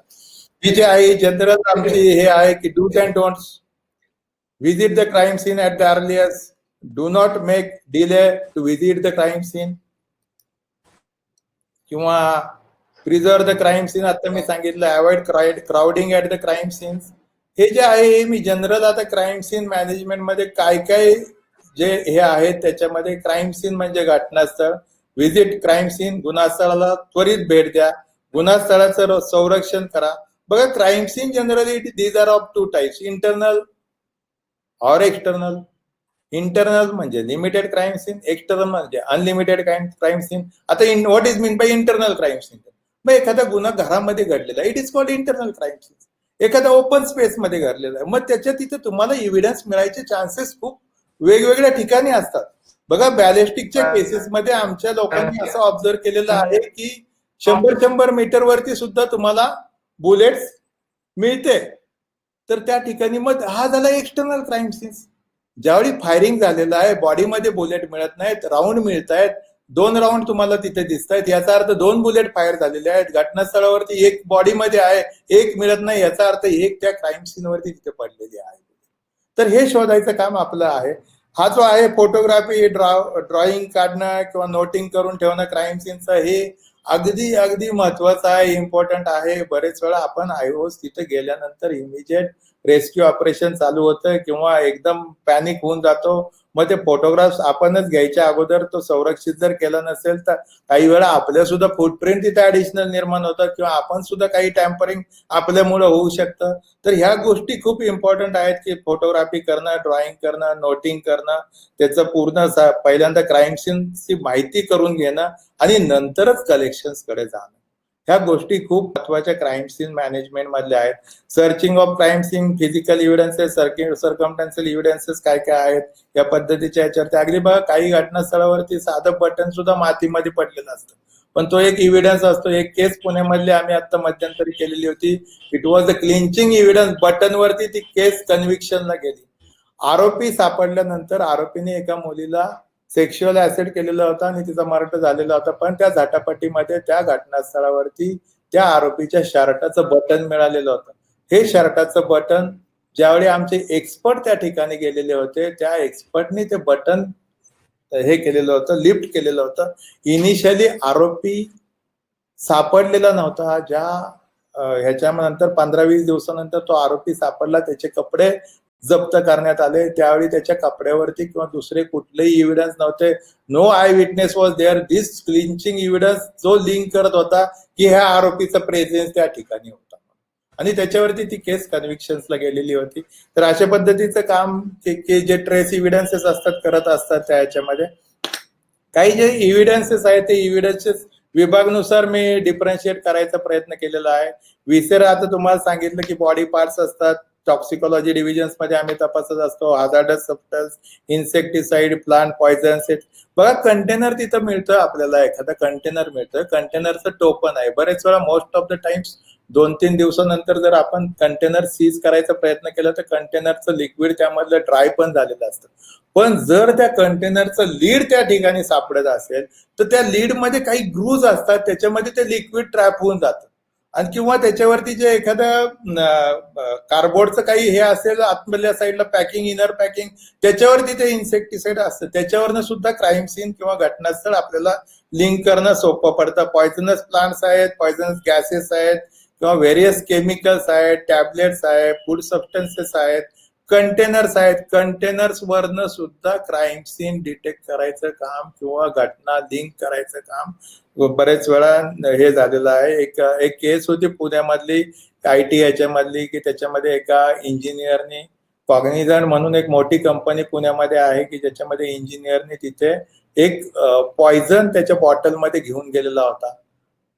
ही जे आहे जनरल आमची हे आहे की dos and don'ts, visit the crime scene at the earliest, do not make delay to visit the crime scene किंवा प्रिझर्व द क्राईम सीन, आता मी सांगितलं avoid crowding at the crime scenes. हे जे आहे हे मी जनरल आता क्राईम सीन मॅनेजमेंट मध्ये काय काय जे हे आहेत त्याच्यामध्ये क्राईम सीन म्हणजे घटनास्थळ, व्हिजिट क्राईम सीन, गुन्हास्थळाला त्वरित भेट द्या, गुन्हास्थळाचं संरक्षण करा. बघा crime scene generally these are of two types, internal or external. Internal म्हणजे लिमिटेड क्राईम सीन, एक्सटर्नल म्हणजे अनलिमिटेड क्राईम सीन. आता what is mean by internal crime scene, मग एखादा गुन्हा घरामध्ये घडलेला आहे, it is called internal crime scene. एखादा ओपन स्पेस मध्ये घडलेला आहे, मग त्याच्या तिथे तुम्हाला एव्हिडन्स मिळायचे चान्सेस खूप वेगवेगळ्या ठिकाणी असतात. बघा बॅलिस्टिकच्या केसेस मध्ये आमच्या लोकांनी असं ऑब्झर्व केलेलं आहे की 100 मीटर वरती सुद्धा तुम्हाला बुलेट्स मिळते. तर त्या ठिकाणी मग हा झाला एक्सटर्नल क्राईम सीन्स. ज्यावेळी फायरिंग झालेलं आहे, बॉडीमध्ये बुलेट मिळत नाहीत, राऊंड मिळत आहेत, 2 राऊंड तुम्हाला तिथे दिसत आहेत, याचा अर्थ 2 बुलेट फायर झालेले आहेत. घटनास्थळावरती एक बॉडीमध्ये आहे, एक मिळत नाही, याचा अर्थ एक त्या क्राईम सीनवरती तिथे पडलेली आहे. तर हे शोधायचं काम आपलं आहे. हा जो आहे फोटोग्राफी, ड्रॉइंग काढणं किंवा नोटिंग करून ठेवणं क्राईम सीनचं, हे अगदी अगदी महत्वाचं आहे, इम्पॉर्टंट आहे. बरेच वेळा आपण आयओस तिथे गेल्यानंतर इमिजिएट रेस्क्यू ऑपरेशन चालू होतं किंवा एकदम पॅनिक होऊन जातो. मग ते फोटोग्राफ्स आपणच घ्यायच्या अगोदर तो संरक्षित जर केला नसेल तर काही वेळा आपल्या सुद्धा फुटप्रिंट तिथे ऍडिशनल निर्माण होतात किंवा आपण सुद्धा काही टॅम्परिंग आपल्यामुळे होऊ शकतं. तर ह्या गोष्टी खूप इम्पॉर्टंट आहेत की फोटोग्राफी करणं, ड्रॉइंग करणं, नोटिंग करणं, त्याचं पूर्ण पहिल्यांदा क्राईम सीनची माहिती करून घेणं आणि नंतरच कलेक्शन्स कडे जाणं. ह्या गोष्टी खूप महत्वाच्या क्राईम सीन मॅनेजमेंट मधल्या आहेत. Searching of crime scene, physical evidences, circumstantial evidences काय काय आहेत या पद्धतीच्या याच्यावरती. अगदी बघा काही घटनास्थळावरती साधं बटन सुद्धा मातीमध्ये पडलेलं असतं, पण तो एक इव्हिडन्स असतो. एक केस पुण्यामधली आम्ही आता मध्यंतरी केलेली होती, it was the clinching evidence. बटनवरती ती केस कन्व्हिक्शनला गेली. आरोपी सापडल्यानंतर आरोपीने एका मुलीला सेक्शुअल ऍसेट केलेला होता आणि तिचा मर्डर झालेला होता, पण त्या झाटापट्टीमध्ये त्या घटनास्थळावरती त्या आरोपीच्या शर्टाचं बटन मिळालेलं होतं. हे शर्टाचं बटन ज्यावेळी आमचे एक्सपर्ट त्या ठिकाणी गेलेले होते, त्या एक्सपर्टनी ते बटन हे केलेलं होतं, लिफ्ट केलेलं होतं. इनिशियली आरोपी सापडलेला नव्हता. ज्या ह्याच्यानंतर 15-20 दिवसानंतर तो आरोपी सापडला, त्याचे कपडे जप्त करण्यात आले. त्यावेळी त्याच्या कपड्यावरती किंवा दुसरे कुठलेही इव्हिडन्स नव्हते. No eye witness was there. This clinching evidence जो लिंक करत होता की ह्या आरोपीचा प्रेझेन्स त्या ठिकाणी होता आणि त्याच्यावरती ती केस कन्व्हिक्शन्सला गेलेली होती. तर अशा पद्धतीचं काम जे ट्रेस इव्हिडन्सेस असतात करत असतात. त्या ह्याच्यामध्ये काही जे इव्हिडन्सेस आहेत ते इव्हिडन्सेस विभागनुसार मी डिफरन्शिएट करायचा प्रयत्न केलेला आहे. विसेर आता तुम्हाला सांगितलं की बॉडी पार्ट्स असतात. टॉक्सिकॉलॉजी डिव्हिजन्स मध्ये आम्ही तपासत असतो. Hazardous substance, insecticide, plant Poisson's. बघा कंटेनर तिथं मिळतं आपल्याला, एखादा कंटेनर मिळतं, कंटेनरचं टोपन आहे. बरेच वेळा मोस्ट ऑफ द टाइम्स 2-3 दिवसानंतर जर आपण कंटेनर सीज करायचा प्रयत्न केला तर कंटेनरचं लिक्विड त्यामधलं ड्राय पण झालेलं असतं. पण जर त्या कंटेनरचं लीड त्या ठिकाणी सापडत असेल तर त्या लीड मध्ये काही ग्रूज असतात, त्याच्यामध्ये ते लिक्विड ट्रॅप होऊन जातं आणि किंवा त्याच्यावरती जे एखादं कार्डबोर्डचं काही हे असेल आतमधल्या साईडला पॅकिंग, इनर पॅकिंग, त्याच्यावरती ते इन्सेक्टिसाइड असतं. त्याच्यावरनं सुद्धा क्राईम सीन किंवा घटनास्थळ आपल्याला लिंक करणं सोपं पडतं. पॉयझनस प्लांट्स आहेत, पॉयझनस गॅसेस आहेत किंवा व्हेरियस केमिकल्स आहेत, टॅबलेट्स आहेत, फूड सबस्टन्सेस आहेत, कंटेनर्स आहेत. कंटेनर्स वरनं सुद्धा क्राईम सीन डिटेक्ट करायचं काम किंवा घटना लिंक करायचं काम बरेच वेळा हे झालेलं आहे. एक केस होती पुण्यामधली IT याच्यामधली की त्याच्यामध्ये एका इंजिनियरने कॉग्निझंट म्हणून एक मोठी कंपनी पुण्यामध्ये आहे की ज्याच्यामध्ये इंजिनियरने तिथे एक पॉइझन त्याच्या बॉटलमध्ये घेऊन गेलेला होता.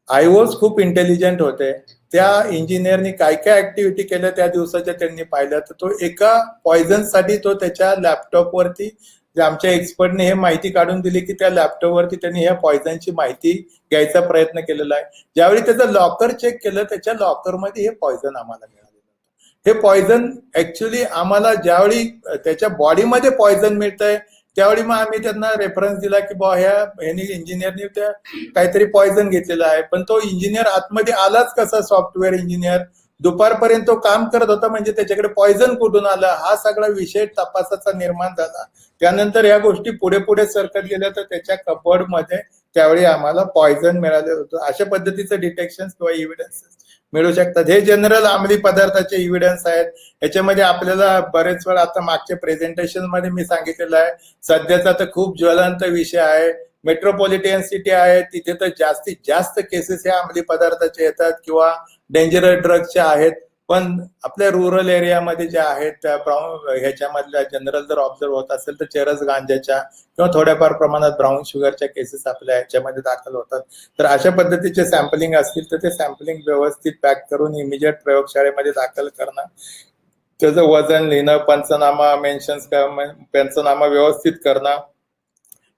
आयवॉज खूप इंटेलिजंट होते. त्या इंजिनियरनी काय काय ऍक्टिव्हिटी केल्या त्या दिवसाच्या त्यांनी पाहिलं तर तो एका पॉइझनसाठी तो त्याच्या लॅपटॉपवरती जे आमच्या एक्सपर्टने हे माहिती काढून दिली की त्या लॅपटॉपवरती त्यांनी ह्या पॉइझनची माहिती घ्यायचा प्रयत्न केलेला आहे. ज्यावेळी त्याचं लॉकर चेक केलं त्याच्या लॉकरमध्ये हे पॉइझन आम्हाला मिळालेलं होतं. हे पॉइझन ऍक्च्युली आम्हाला ज्यावेळी त्याच्या बॉडीमध्ये पॉइझन मिळतंय त्यावेळी मग आम्ही त्यांना रेफरन्स दिला की बा ह्यानी इंजिनियरनी त्या काहीतरी पॉइझन घेतलेलं आहे. पण तो इंजिनियर आतमध्ये आलाच कसा, सॉफ्टवेअर इंजिनियर दुपारपर्यंत तो काम करत होता म्हणजे त्याच्याकडे पॉइझन कुठून आलं हा सगळा विषय तपासाचा निर्माण झाला. त्यानंतर या गोष्टी पुढे पुढे सरकत गेल्या तर त्याच्या कबर्डमध्ये त्यावेळी आम्हाला पॉइझन मिळालेलं होतं. अशा पद्धतीचं डिटेक्शन किंवा इव्हिडन्सेस मिळू शकतात. हे जनरल अंमली पदार्थाचे इव्हिडन्स आहेत. याच्यामध्ये आपल्याला बरेच वेळा आता मागच्या प्रेझेंटेशन मध्ये मी सांगितलेलं आहे सध्याचा तर खूप ज्वलंत विषय आहे. मेट्रोपॉलिटन सिटी आहे तिथे तर जास्तीत जास्त केसेस ह्या अंमली पदार्थाचे येतात किंवा डेंजरस ड्रग्सच्या आहेत. पण आपल्या रुरल एरियामध्ये ज्या आहेत त्या ब्राऊन ह्याच्यामधल्या जनरल जर ऑब्झर्व होत असेल तर चरस गांजाच्या किंवा थोड्याफार प्रमाणात ब्राऊन शुगरच्या केसेस आपल्या ह्याच्यामध्ये दाखल होतात. तर अशा पद्धतीचे सॅम्पलिंग असतील तर ते सॅम्पलिंग व्यवस्थित पॅक करून इमिजिएट प्रयोगशाळेमध्ये दाखल करणं, त्याचं वजन लिहिणं, पंचनामा व्यवस्थित करणं,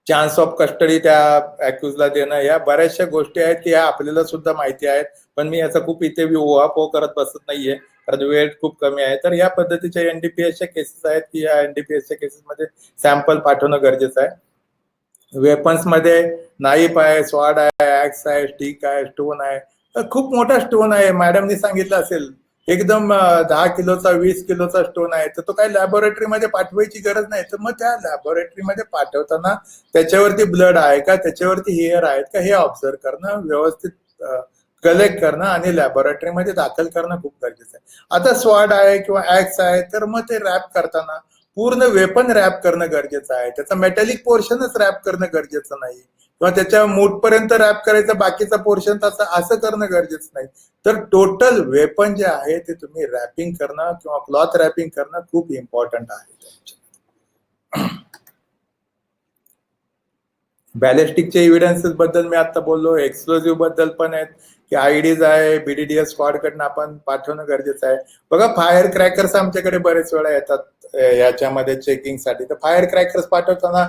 चान्स ऑफ कस्टडी त्या अॅक्युजला देणं, या बऱ्याचशा गोष्टी आहेत की ह्या आपल्याला सुद्धा माहिती आहेत. पण मी याचा खूप इथे उहापोह करत बसत नाहीये कारण वेळ खूप कमी आहे. तर या पद्धतीच्या NDPSच्या केसेस आहेत की या NDPSच्या केसेसमध्ये सॅम्पल पाठवणं गरजेचं आहे. वेपन्स मध्ये नाईफ आहे, स्वॉर्ड आहे, ऍक्स आहे, स्टिक आहे, स्टोन आहे. तर खूप मोठा स्टोन आहे. मॅडमनी सांगितलं असेल एकदम 10 किलोचा 20 किलोचा स्टोन आहे तर तो काही लॅबोरेटरीमध्ये पाठवायची गरज नाही. तर मग त्या लॅबोरेटरीमध्ये पाठवताना त्याच्यावरती ब्लड आहे का, त्याच्यावरती हेअर आहेत का हे ऑब्झर्व करणं, व्यवस्थित कलेक्ट करणं आणि लॅबोरेटरीमध्ये दाखल करणं खूप गरजेचं आहे. आता स्वॉर्ड आहे किंवा ऍक्स आहे तर मग ते रॅप करताना पूर्ण वेपन रॅप करणं गरजेचं आहे. त्याचं मेटॅलिक पोर्शनच रॅप करणं गरजेचं नाही किंवा त्याच्या मूठपर्यंत रॅप करायचं बाकीचा पोर्शन तसं असं करणं गरजेचं नाही. तर टोटल वेपन जे आहे ते तुम्ही रॅपिंग करणं किंवा क्लॉथ रॅपिंग करणं खूप इम्पॉर्टंट आहे. बॅलिस्टिकचे इव्हिडन्सेस बद्दल मी आता बोललो, एक्सप्लोजिव्ह बद्दल पण आहेत की IEDs आहे, BDDS स्क्वॉड कडनं आपण पाठवणं गरजेचं आहे. बघा फायर क्रॅकर्स आमच्याकडे बरेच वेळा येतात याच्यामध्ये चेकिंगसाठी. तर फायर क्रॅकर्स पाठवताना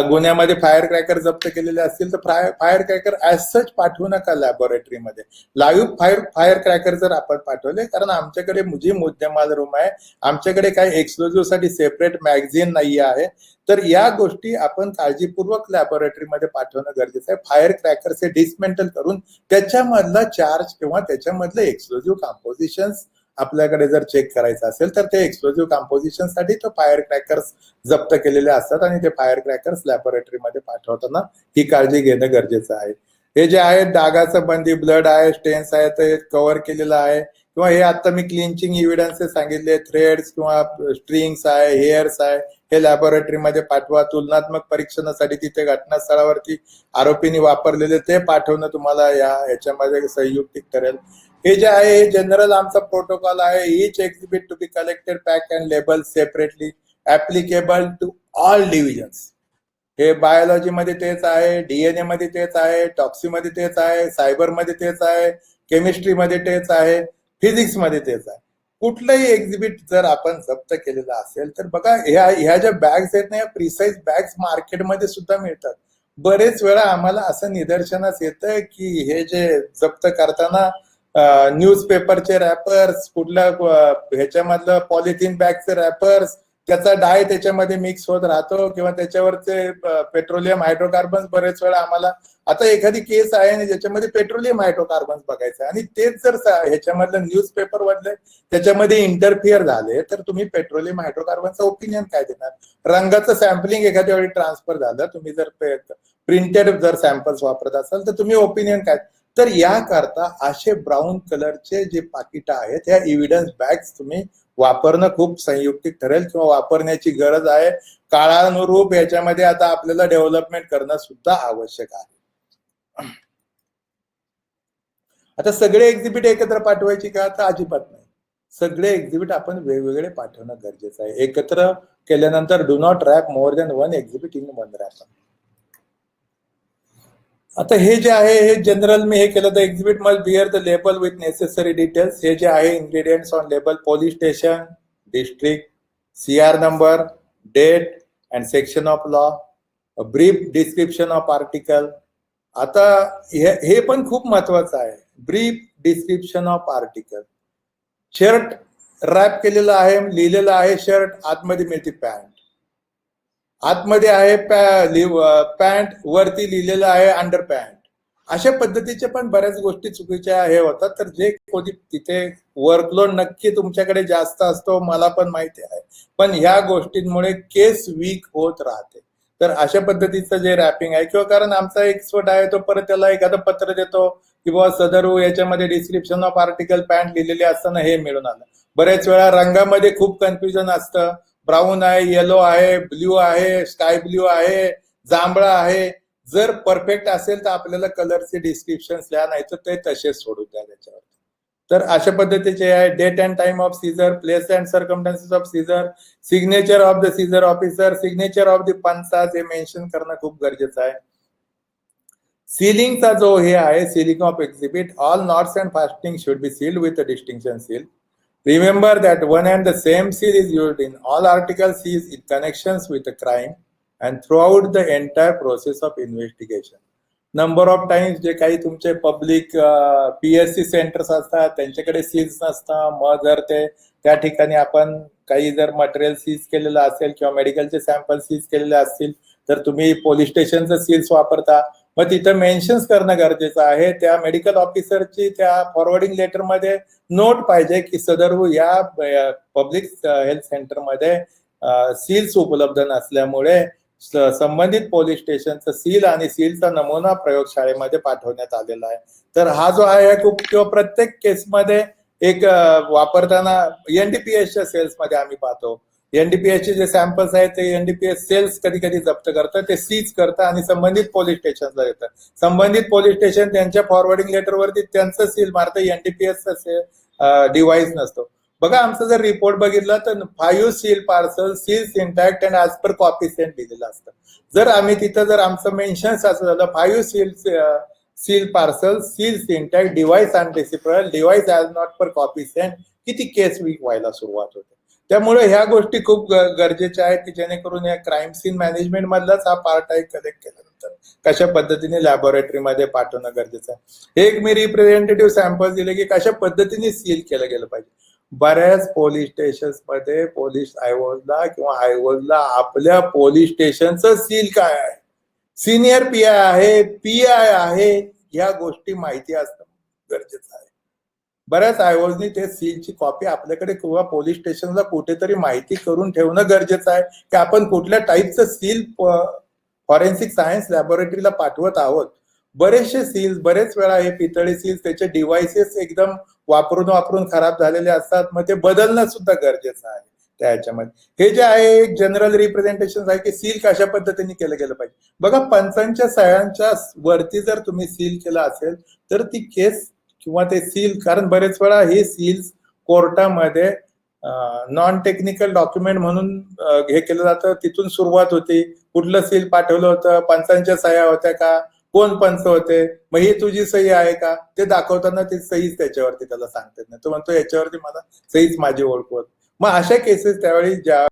गुन्ह्यामध्ये फायर क्रॅकर जप्त केलेले असतील तर फायर क्रॅकर ऍज सच पाठवू नका लॅबोरेटरीमध्ये. लाईव्ह फायर क्रॅकर जर आपण पाठवले, कारण आमच्याकडे जी मुद्देमाल रूम आहे आमच्याकडे काही एक्सप्लोजिव्ह साठी सेपरेट मॅगझिन नाही आहे. तर या गोष्टी आपण काळजीपूर्वक लॅबोरेटरीमध्ये पाठवणं गरजेचं आहे. फायर क्रॅकरचे डिसमेंटल करून त्याच्यामधला चार्ज किंवा त्याच्यामधलं एक्सप्लोजिव्ह कॉम्पोजिशन्स आपल्याकडे जर चेक करायचं असेल तर ते एक्सप्लोजिव्ह कॉम्पोजिशन साठी तो फायर क्रॅकर्स जप्त केलेले असतात आणि ते फायर क्रॅकर्स लॅबोरेटरीमध्ये पाठवताना ही काळजी घेणं गरजेचं आहे. हे जे आहे डागाचं बंदी, ब्लड आहे, स्टेन्स आहे ते कव्हर केलेलं आहे किंवा हे आता मी क्लिंचिंग इव्हिडन्सेस सांगितले, थ्रेड्स किंवा स्ट्रिंग्स आहे, हेअर्स आहे, हे लॅबोरेटरीमध्ये पाठवा. तुलनात्मक परीक्षणासाठी तिथे घटनास्थळावरती आरोपींनी वापरलेले ते पाठवणं तुम्हाला याच्यामध्ये संयुक्तिक करेल. हे जे आहे हे जनरल आमचा प्रोटोकॉल आहे. Each exhibit to be collected, pack and label separately, applicable to all divisions. हे बायोलॉजी मध्ये तेच आहे, DNA मध्ये तेच आहे, टॉक्सी मध्ये तेच आहे, सायबर मध्ये तेच आहे, केमिस्ट्री मध्ये तेच आहे, फिजिक्स मध्ये तेच आहे. कुठलंही एक्झिबिट जर आपण जप्त केलेलं असेल तर बघा ह्या ज्या बॅग्स आहेत ना या प्रिसाईज बॅग्स मार्केटमध्ये सुद्धा मिळतात. बरेच वेळा आम्हाला असं निदर्शनास येतं की हे जे जप्त करताना न्यूजपेपरचे रॅपर्स, कुठल्या ह्याच्यामधलं पॉलिथिन बॅगचे रॅपर्स, त्याचा डाय त्याच्यामध्ये मिक्स होत राहतो किंवा त्याच्यावरचे पेट्रोलियम हायड्रोकार्बन्स बरेच वेळा आम्हाला आता एखादी केस आहे आणि ज्याच्यामध्ये पेट्रोलियम हायड्रोकार्बन्स बघायचं आणि तेच जर ह्याच्यामधलं न्यूजपेपर मधले त्याच्यामध्ये इंटरफिअर झाले तर तुम्ही पेट्रोलियम हायड्रोकार्बनचं ओपिनियन काय देणार? रंगाचं सॅम्पलिंग एखाद्या वेळी ट्रान्सफर झालं, तुम्ही जर प्रिंटेड जर सॅम्पल्स वापरत असाल तर तुम्ही ओपिनियन काय? तर याकरता असे ब्राऊन कलरचे जे पाकिट आहेत ह्या एव्हिडन्स बॅग्स तुम्ही वापरणं खूप संयुक्तिक ठरेल किंवा वापरण्याची गरज आहे. काळानुरूप याच्यामध्ये आता आपल्याला डेव्हलपमेंट करणं सुद्धा आवश्यक आहे. आता सगळे एक्झिबिट एकत्र पाठवायची का? तर अजिबात नाही. सगळे एक्झिबिट आपण वेगवेगळे पाठवणं गरजेचं आहे. एकत्र केल्यानंतर do not wrap more than one exhibit in one wrap. आता हे जे आहे हे जनरल मी हे केलं तर exhibit must bear the label with necessary details. हे जे आहे ingredients on label, police station, district, CR number, date and section of law, brief description of article. आता हे पण खूप महत्वाचं आहे. Brief description of article. Shirt wrap केलेलं आहे, लिहिलेलं आहे शर्ट, आतमध्ये मिळते पॅन्ट, आतमध्ये आहे पॅन्ट, वरती लिहिलेलं आहे अंडर पॅन्ट. अशा पद्धतीचे पण बऱ्याच गोष्टी चुकीच्या हे होतात. तर जे कोणी तिथे वर्कलोड नक्की तुमच्याकडे जास्त असतो मला पण माहिती आहे, पण ह्या गोष्टींमुळे केस वीक होत राहते. तर अशा पद्धतीचं जे रॅपिंग आहे किंवा कारण आमचा एक्सपर्ट आहे तो परत त्याला एखादं पत्र देतो की बाबा सदर याच्यामध्ये डिस्क्रिप्शन ऑफ आर्टिकल पॅन्ट लिहिलेली असताना हे मिळून आलं. बऱ्याच वेळा रंगामध्ये खूप कन्फ्युजन असतं. ब्राऊन आहे, येलो आहे, ब्ल्यू आहे, स्काय ब्ल्यू आहे, जांभळा आहे. जर परफेक्ट असेल तर आपल्याला कलरचे डिस्क्रिप्शन लिहा, नाही तर ते तसेच सोडून द्या त्याच्यावर. तर अशा पद्धतीचे आहे date and time of seizure, place and circumstances of seizure, signature of the seizure officer, signature of the पंचा, हे मेन्शन करणं खूप गरजेचं आहे. सीलिंगचा जो हे आहे sealing of exhibit, all knots and fastening should be sealed with a distinction seal. Remember that one and the same seal is used in all articles seized in connections with a crime and throughout the entire process of investigation. Number of times जे काही तुमचे पब्लिक PSC सेंटर्स असतात त्यांच्याकडे सील्स नसतात. मग जर ते त्या ठिकाणी आपण काही जर मटेरियल सीज केलेलं असेल किंवा मेडिकलचे सॅम्पल सीज केलेले असतील तर तुम्ही पोलीस स्टेशनचं सील्स वापरता. मग तिथं मेन्शन्स करणं गरजेचं आहे. त्या मेडिकल ऑफिसरची त्या फॉरवर्डिंग लेटरमध्ये नोट पाहिजे की सदर या पब्लिक हेल्थ सेंटरमध्ये सील्स उपलब्ध नसल्यामुळे संबंधित पोलीस स्टेशनचं सील आणि सीलचा नमुना प्रयोगशाळेमध्ये पाठवण्यात आलेला आहे. तर हा जो आहे खूप किंवा प्रत्येक केसमध्ये एक वापरताना एनडीपीएसच्या सेल्समध्ये आम्ही पाहतो एनडीपीएसचे जे सॅम्पल्स आहेत ते एनडीपीएस सेल्स कधी कधी जप्त करतं, ते सीज करतं आणि संबंधित पोलीस स्टेशनला देतं. संबंधित पोलीस स्टेशन त्यांच्या फॉरवर्डिंग लेटरवरती त्यांचं सील मारतं, एनडीपीएसचा डिव्हाइस नसतो. बघा आमचा जर रिपोर्ट बघितला तर 5 seal parcel seals intact and as per copy sent दिलेलं असतं. जर आम्ही तिथं जर आमचं मेन्शन्स असं झालं 5 seal parcel seals intact device undisputed device as not per copy sent, किती केस वीक व्हायला सुरुवात होते. त्यामुळे ह्या गोष्टी खूप गरजेच्या आहेत की जेणेकरून या क्राईम सीन मॅनेजमेंट मधलाच हा पार्ट आहे. कलेक्ट केल्यानंतर कशा पद्धतीने लॅबोरेटरीमध्ये पाठवणं गरजेचं आहे. एक मी रिप्रेझेंटेटिव्ह सॅम्पल दिले की कशा पद्धतीने सील केलं गेलं पाहिजे. बऱ्याच पोलीस स्टेशन मध्ये पोलीस आयवॉजला किंवा आयवॉजला आपल्या पोलीस स्टेशनचं सील काय आहे, सिनियर PI आहे, PI आहे, या गोष्टी माहिती असणं गरजेचं आहे. बऱ्याच आयवॉजनी ते सीलची कॉपी आपल्याकडे किंवा पोलीस स्टेशनला कुठेतरी माहिती करून ठेवणं गरजेचं आहे की आपण कुठल्या टाईपचं सील फॉरेन्सिक सायन्स लॅबोरेटरीला पाठवत आहोत. बरेचसे सील्स बरेच वेळा हे पितळी सील्स त्याचे डिव्हाइसेस एकदम वापरून खराब झालेले असतात, मग ते बदलणं सुद्धा गरजेचं आहे. त्या ह्याच्यामध्ये हे जे आहे एक जनरल रिप्रेझेंटेशन आहे की सील कशा पद्धतीने केलं गेलं पाहिजे. बघा पंचांच्या सह्यांच्या वरती जर तुम्ही सील केलं असेल तर ती केस किंवा ते सील, कारण बरेच वेळा हे सील्स कोर्टामध्ये नॉन टेक्निकल डॉक्युमेंट म्हणून हे केलं जातं. तिथून सुरुवात होती, कुठलं सील पाठवलं होतं, पंचांच्या सह्या होत्या का, कोण पंच होते, मग ही तुझी सही आहे का, ते दाखवताना ती सहीच त्याच्यावरती त्याला सांगतात नाही, तो म्हणतो याच्यावरती मला सहीच माझी ओळख. मग अशा केसेस त्यावेळी ज्या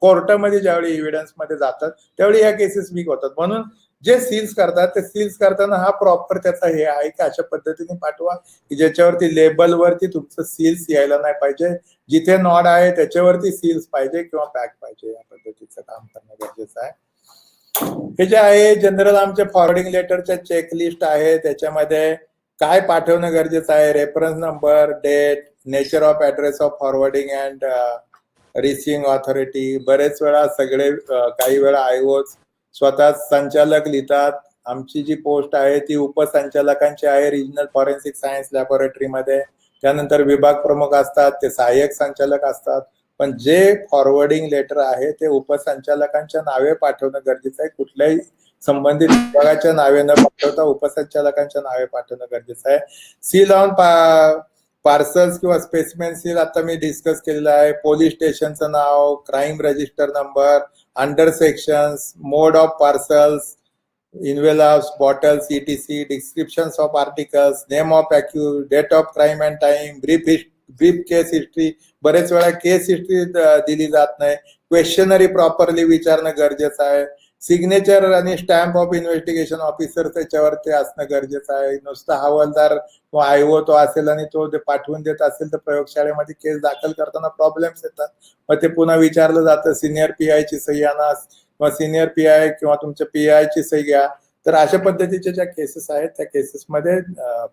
कोर्टामध्ये ज्यावेळी एव्हिडन्स मध्ये जातात त्यावेळी ह्या केसेस वीक होतात. म्हणून जे सील्स करतात ते सील्स करताना हा प्रॉपर त्याचा हे आहे की अशा पद्धतीने पाठवा की ज्याच्यावरती लेबलवरती तुमचं सील्स यायला नाही पाहिजे, जिथे नॉड आहे त्याच्यावरती सील्स पाहिजे किंवा पॅक पाहिजे. या पद्धतीचं काम करणं गरजेचं आहे. हे जे आहे जनरल आमचे फॉरवर्डिंग लेटरच्या चेकलिस्ट आहे, त्याच्यामध्ये काय पाठवणं गरजेचं आहे, reference number, date, nature of address of forwarding and receiving authority. बरेच वेळा सगळे काही वेळा आयओज स्वतः संचालक लिहितात आमची जी पोस्ट आहे ती उपसंचालकांची आहे रिजनल फॉरेन्सिक सायन्स लॅबोरेटरीमध्ये. त्यानंतर विभाग प्रमुख असतात, ते सहाय्यक संचालक असतात. पण जे फॉरवर्डिंग लेटर आहे ते उपसंचालकांच्या नावे पाठवणं गरजेचं आहे. कुठल्याही संबंधित विभागाच्या नावे न पाठवता उपसंचालकांच्या नावे पाठवणं गरजेचं आहे. सील ऑन पार्सल्स किंवा स्पेसिमेन सील आता मी डिस्कस केलेलं आहे. पोलीस स्टेशनचं नाव, crime register number, under sections, mode of parcels, envelopes, bottles, etc., descriptions of articles, name of accused, date of crime and time, brief case history. बरेच वेळा केस हिस्ट्री दिली जात नाही. क्वेश्चनरी प्रॉपरली विचारणं गरजेचं आहे. सिग्नेचर आणि स्टॅम्प ऑफ इन्व्हेस्टिगेशन ऑफिसर त्याच्यावरती असणं गरजेचं आहे. नुसता हवालदार किंवा आयओ तो असेल आणि तो ते पाठवून देत असेल तर प्रयोगशाळेमध्ये केस दाखल करताना प्रॉब्लेम्स येतात. मग ते पुन्हा विचारलं जातं सिनियर पीआय ची सही आणा किंवा सिनियर पीआय किंवा तुमच्या पीआय ची सही घ्या. तर अशा पद्धतीच्या ज्या केसेस आहेत त्या केसेसमध्ये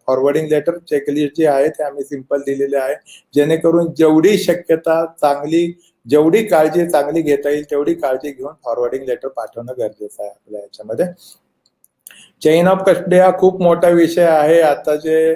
फॉरवर्डिंग लेटर चेकलिस्ट जी आहे ते आम्ही सिंपल दिलेले आहे, जेणेकरून जेवढी शक्यता चांगली, जेवढी काळजी चांगली घेता येईल तेवढी काळजी घेऊन फॉरवर्डिंग लेटर पाठवणं गरजेचं आहे आपल्या याच्यामध्ये. चेन ऑफ कस्टडी हा खूप मोठा विषय आहे. आता जे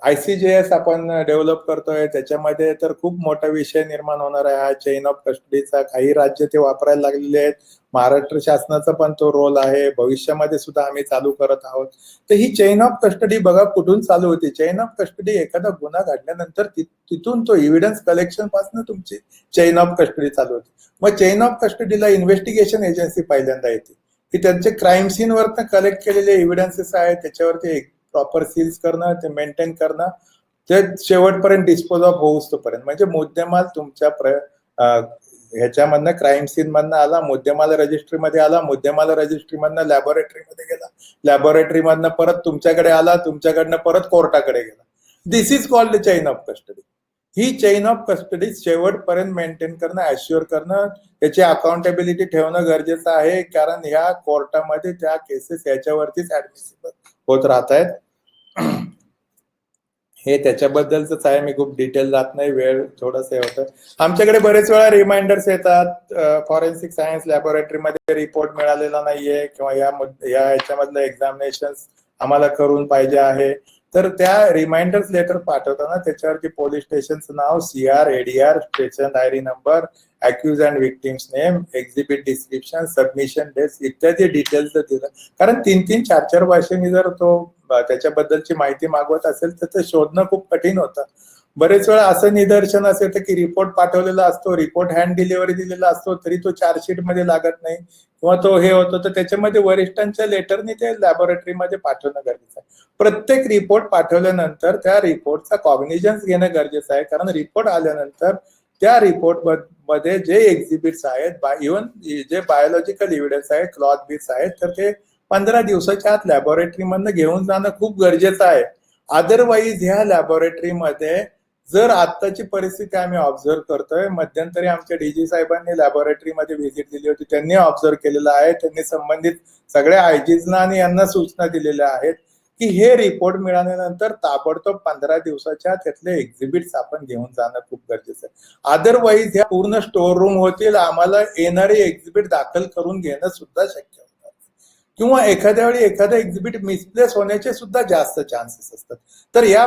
ICJS आपण डेव्हलप करतोय त्याच्यामध्ये तर खूप मोठा विषय निर्माण होणार आहे हा चेन ऑफ कस्टडीचा. काही राज्य ते वापरायला लागलेले आहेत. महाराष्ट्र शासनाचा पण तो रोल आहे. भविष्यामध्ये सुद्धा आम्ही चालू करत आहोत. तर ही चेन ऑफ कस्टडी बघा कुठून चालू होती. चेन ऑफ कस्टडी एखादा गुन्हा घडल्यानंतर तिथून तो एव्हिडन्स कलेक्शन पासून तुमची चेन ऑफ कस्टडी चालू होती. मग चेन ऑफ कस्टडीला इन्व्हेस्टिगेशन एजन्सी पहिल्यांदा येते की त्यांचे क्राईम सीनवरनं कलेक्ट केलेले एव्हिडन्सेस आहेत त्याच्यावरती प्रॉपर सील्स करणं, ते मेंटेन करणं, ते शेवटपर्यंत डिस्पोज ऑफ होऊस तोपर्यंत. म्हणजे मुद्देमाल तुमच्या ह्याच्यामधनं क्राईम सीन मधनं आला, मुद्देमाल रजिस्ट्रीमध्ये आला, मुद्देमाल रजिस्ट्रीमधनं लॅबोरेटरीमध्ये गेला, लॅबोरेटरीमधनं परत तुमच्याकडे आला, तुमच्याकडनं परत कोर्टाकडे गेला. This is called chain of custody. ही चेन ऑफ कस्टडी शेवटपर्यंत मेंटेन करणं, ॲश्युअर करणं, त्याची अकाउंटेबिलिटी ठेवणं गरजेचं आहे. कारण ह्या कोर्टामध्ये त्या केसेस याच्यावरतीच ऍडमिसिबल होत राहत आहेत. हे त्याच्याबद्दलच आहे. मी खूप डिटेल जात नाही, वेळ थोडंसं होतं. आमच्याकडे बरेच वेळा रिमाइंडर्स येतात फॉरेन्सिक सायन्स लॅबोरेटरीमध्ये रिपोर्ट मिळालेला नाहीये किंवा याच्यामधलं एक्झामिनेशन आम्हाला करून पाहिजे आहे. तर त्या रिमाइंडर्स लेटर पाठवताना त्याच्यावरती पोलीस स्टेशनचं नाव, CR, ADR, station diary number, accused and victims name, exhibit description, submission date इत्यादी डिटेल्स दिलं. कारण 3-3, 4-4 भाषेने जर तो त्याच्याबद्दलची माहिती मागवत असेल तर ते शोधणं खूप कठीण होतं. बरेच वेळा असं निदर्शनास येतं की रिपोर्ट पाठवलेला असतो, रिपोर्ट हँड डिलिव्हरी दिलेला असतो, तरी तो चार्जशीट मध्ये लागत नाही किंवा तो हे होतो. तर त्याच्यामध्ये वरिष्ठांच्या लेटरने ते लॅबोरेटरीमध्ये पाठवणं गरजेचं आहे. प्रत्येक रिपोर्ट पाठवल्यानंतर त्या रिपोर्टचा कॉग्निजन्स घेणं गरजेचं आहे. कारण रिपोर्ट आल्यानंतर त्या रिपोर्ट मध्ये जे एक्झिबिट्स आहेत, इव्हन जे बायोलॉजिकल एव्हिडन्स आहे, क्लॉथ बीट्स आहेत, तर ते 15 दिवसाच्या आत लॅबोरेटरीमधनं घेऊन जाणं खूप गरजेचं आहे. अदरवाईज ह्या लॅबोरेटरीमध्ये जर आत्ताची परिस्थिती आम्ही ऑब्झर्व करतोय, मध्यंतरी आमच्या DG साहेबांनी लॅबोरेटरीमध्ये व्हिजिट दिली होती, त्यांनी ऑब्झर्व केलेलं आहे. त्यांनी संबंधित सगळ्या आयजीजना आणि यांना सूचना दिलेल्या आहेत की हे रिपोर्ट मिळाल्यानंतर ताबडतोब 15 दिवसाच्या त्यातले एक्झिबिट्स आपण घेऊन जाणं खूप गरजेचं आहे. अदरवाईज ह्या पूर्ण स्टोर रूम होतील, आम्हाला येणारे एक्झिबिट दाखल करून घेणं सुद्धा शक्य होतं किंवा एखाद्या वेळी एखादा एक्झिबिट मिसप्लेस होण्याचे सुद्धा जास्त चान्सेस असतात. तर या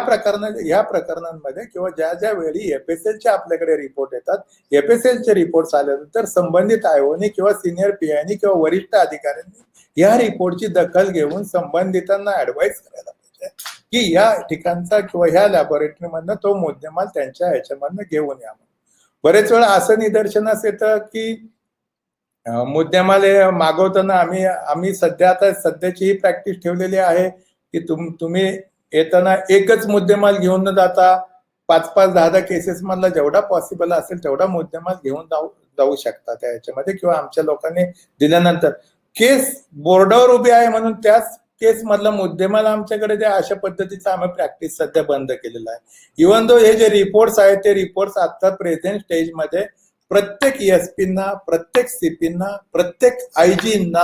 प्रकरणांमध्ये किंवा ज्या वेळी FSLचे आपल्याकडे रिपोर्ट येतात, FSLचे रिपोर्ट्स आल्यानंतर संबंधित आयोनी किंवा सिनियर PIनी किंवा वरिष्ठ अधिकाऱ्यांनी या रिपोर्टची दखल घेऊन संबंधितांना ऍडवाइस करायला पाहिजे की या ठिकाणचा किंवा ह्या लॅबोरेटरीमधनं तो मुद्देमाल त्यांच्या ह्याच्यामधनं घेऊन या. बरेच वेळा असं निदर्शनास येतं की मुद्देमाल मागवताना आम्ही सध्याची ही प्रॅक्टिस ठेवलेली आहे की तुम्ही येताना एकच मुद्देमाल घेऊन न जाता 5-5, 10-10 केसेस मधला जेवढा पॉसिबल असेल तेवढा मुद्देमाल घेऊन जाऊ शकता त्या ह्याच्यामध्ये. किंवा आमच्या लोकांनी दिल्यानंतर केस बोर्डावर उभी आहे म्हणून त्याच केस मधला मुद्देमाल आमच्याकडे द्या, अशा पद्धतीचा आम्ही प्रॅक्टिस सध्या बंद केलेला आहे. इव्हन दो हे जे रिपोर्ट्स आहेत ते रिपोर्ट्स आता प्रेझेंट स्टेजमध्ये प्रत्येक ESPना, प्रत्येक CPना, प्रत्येक IGना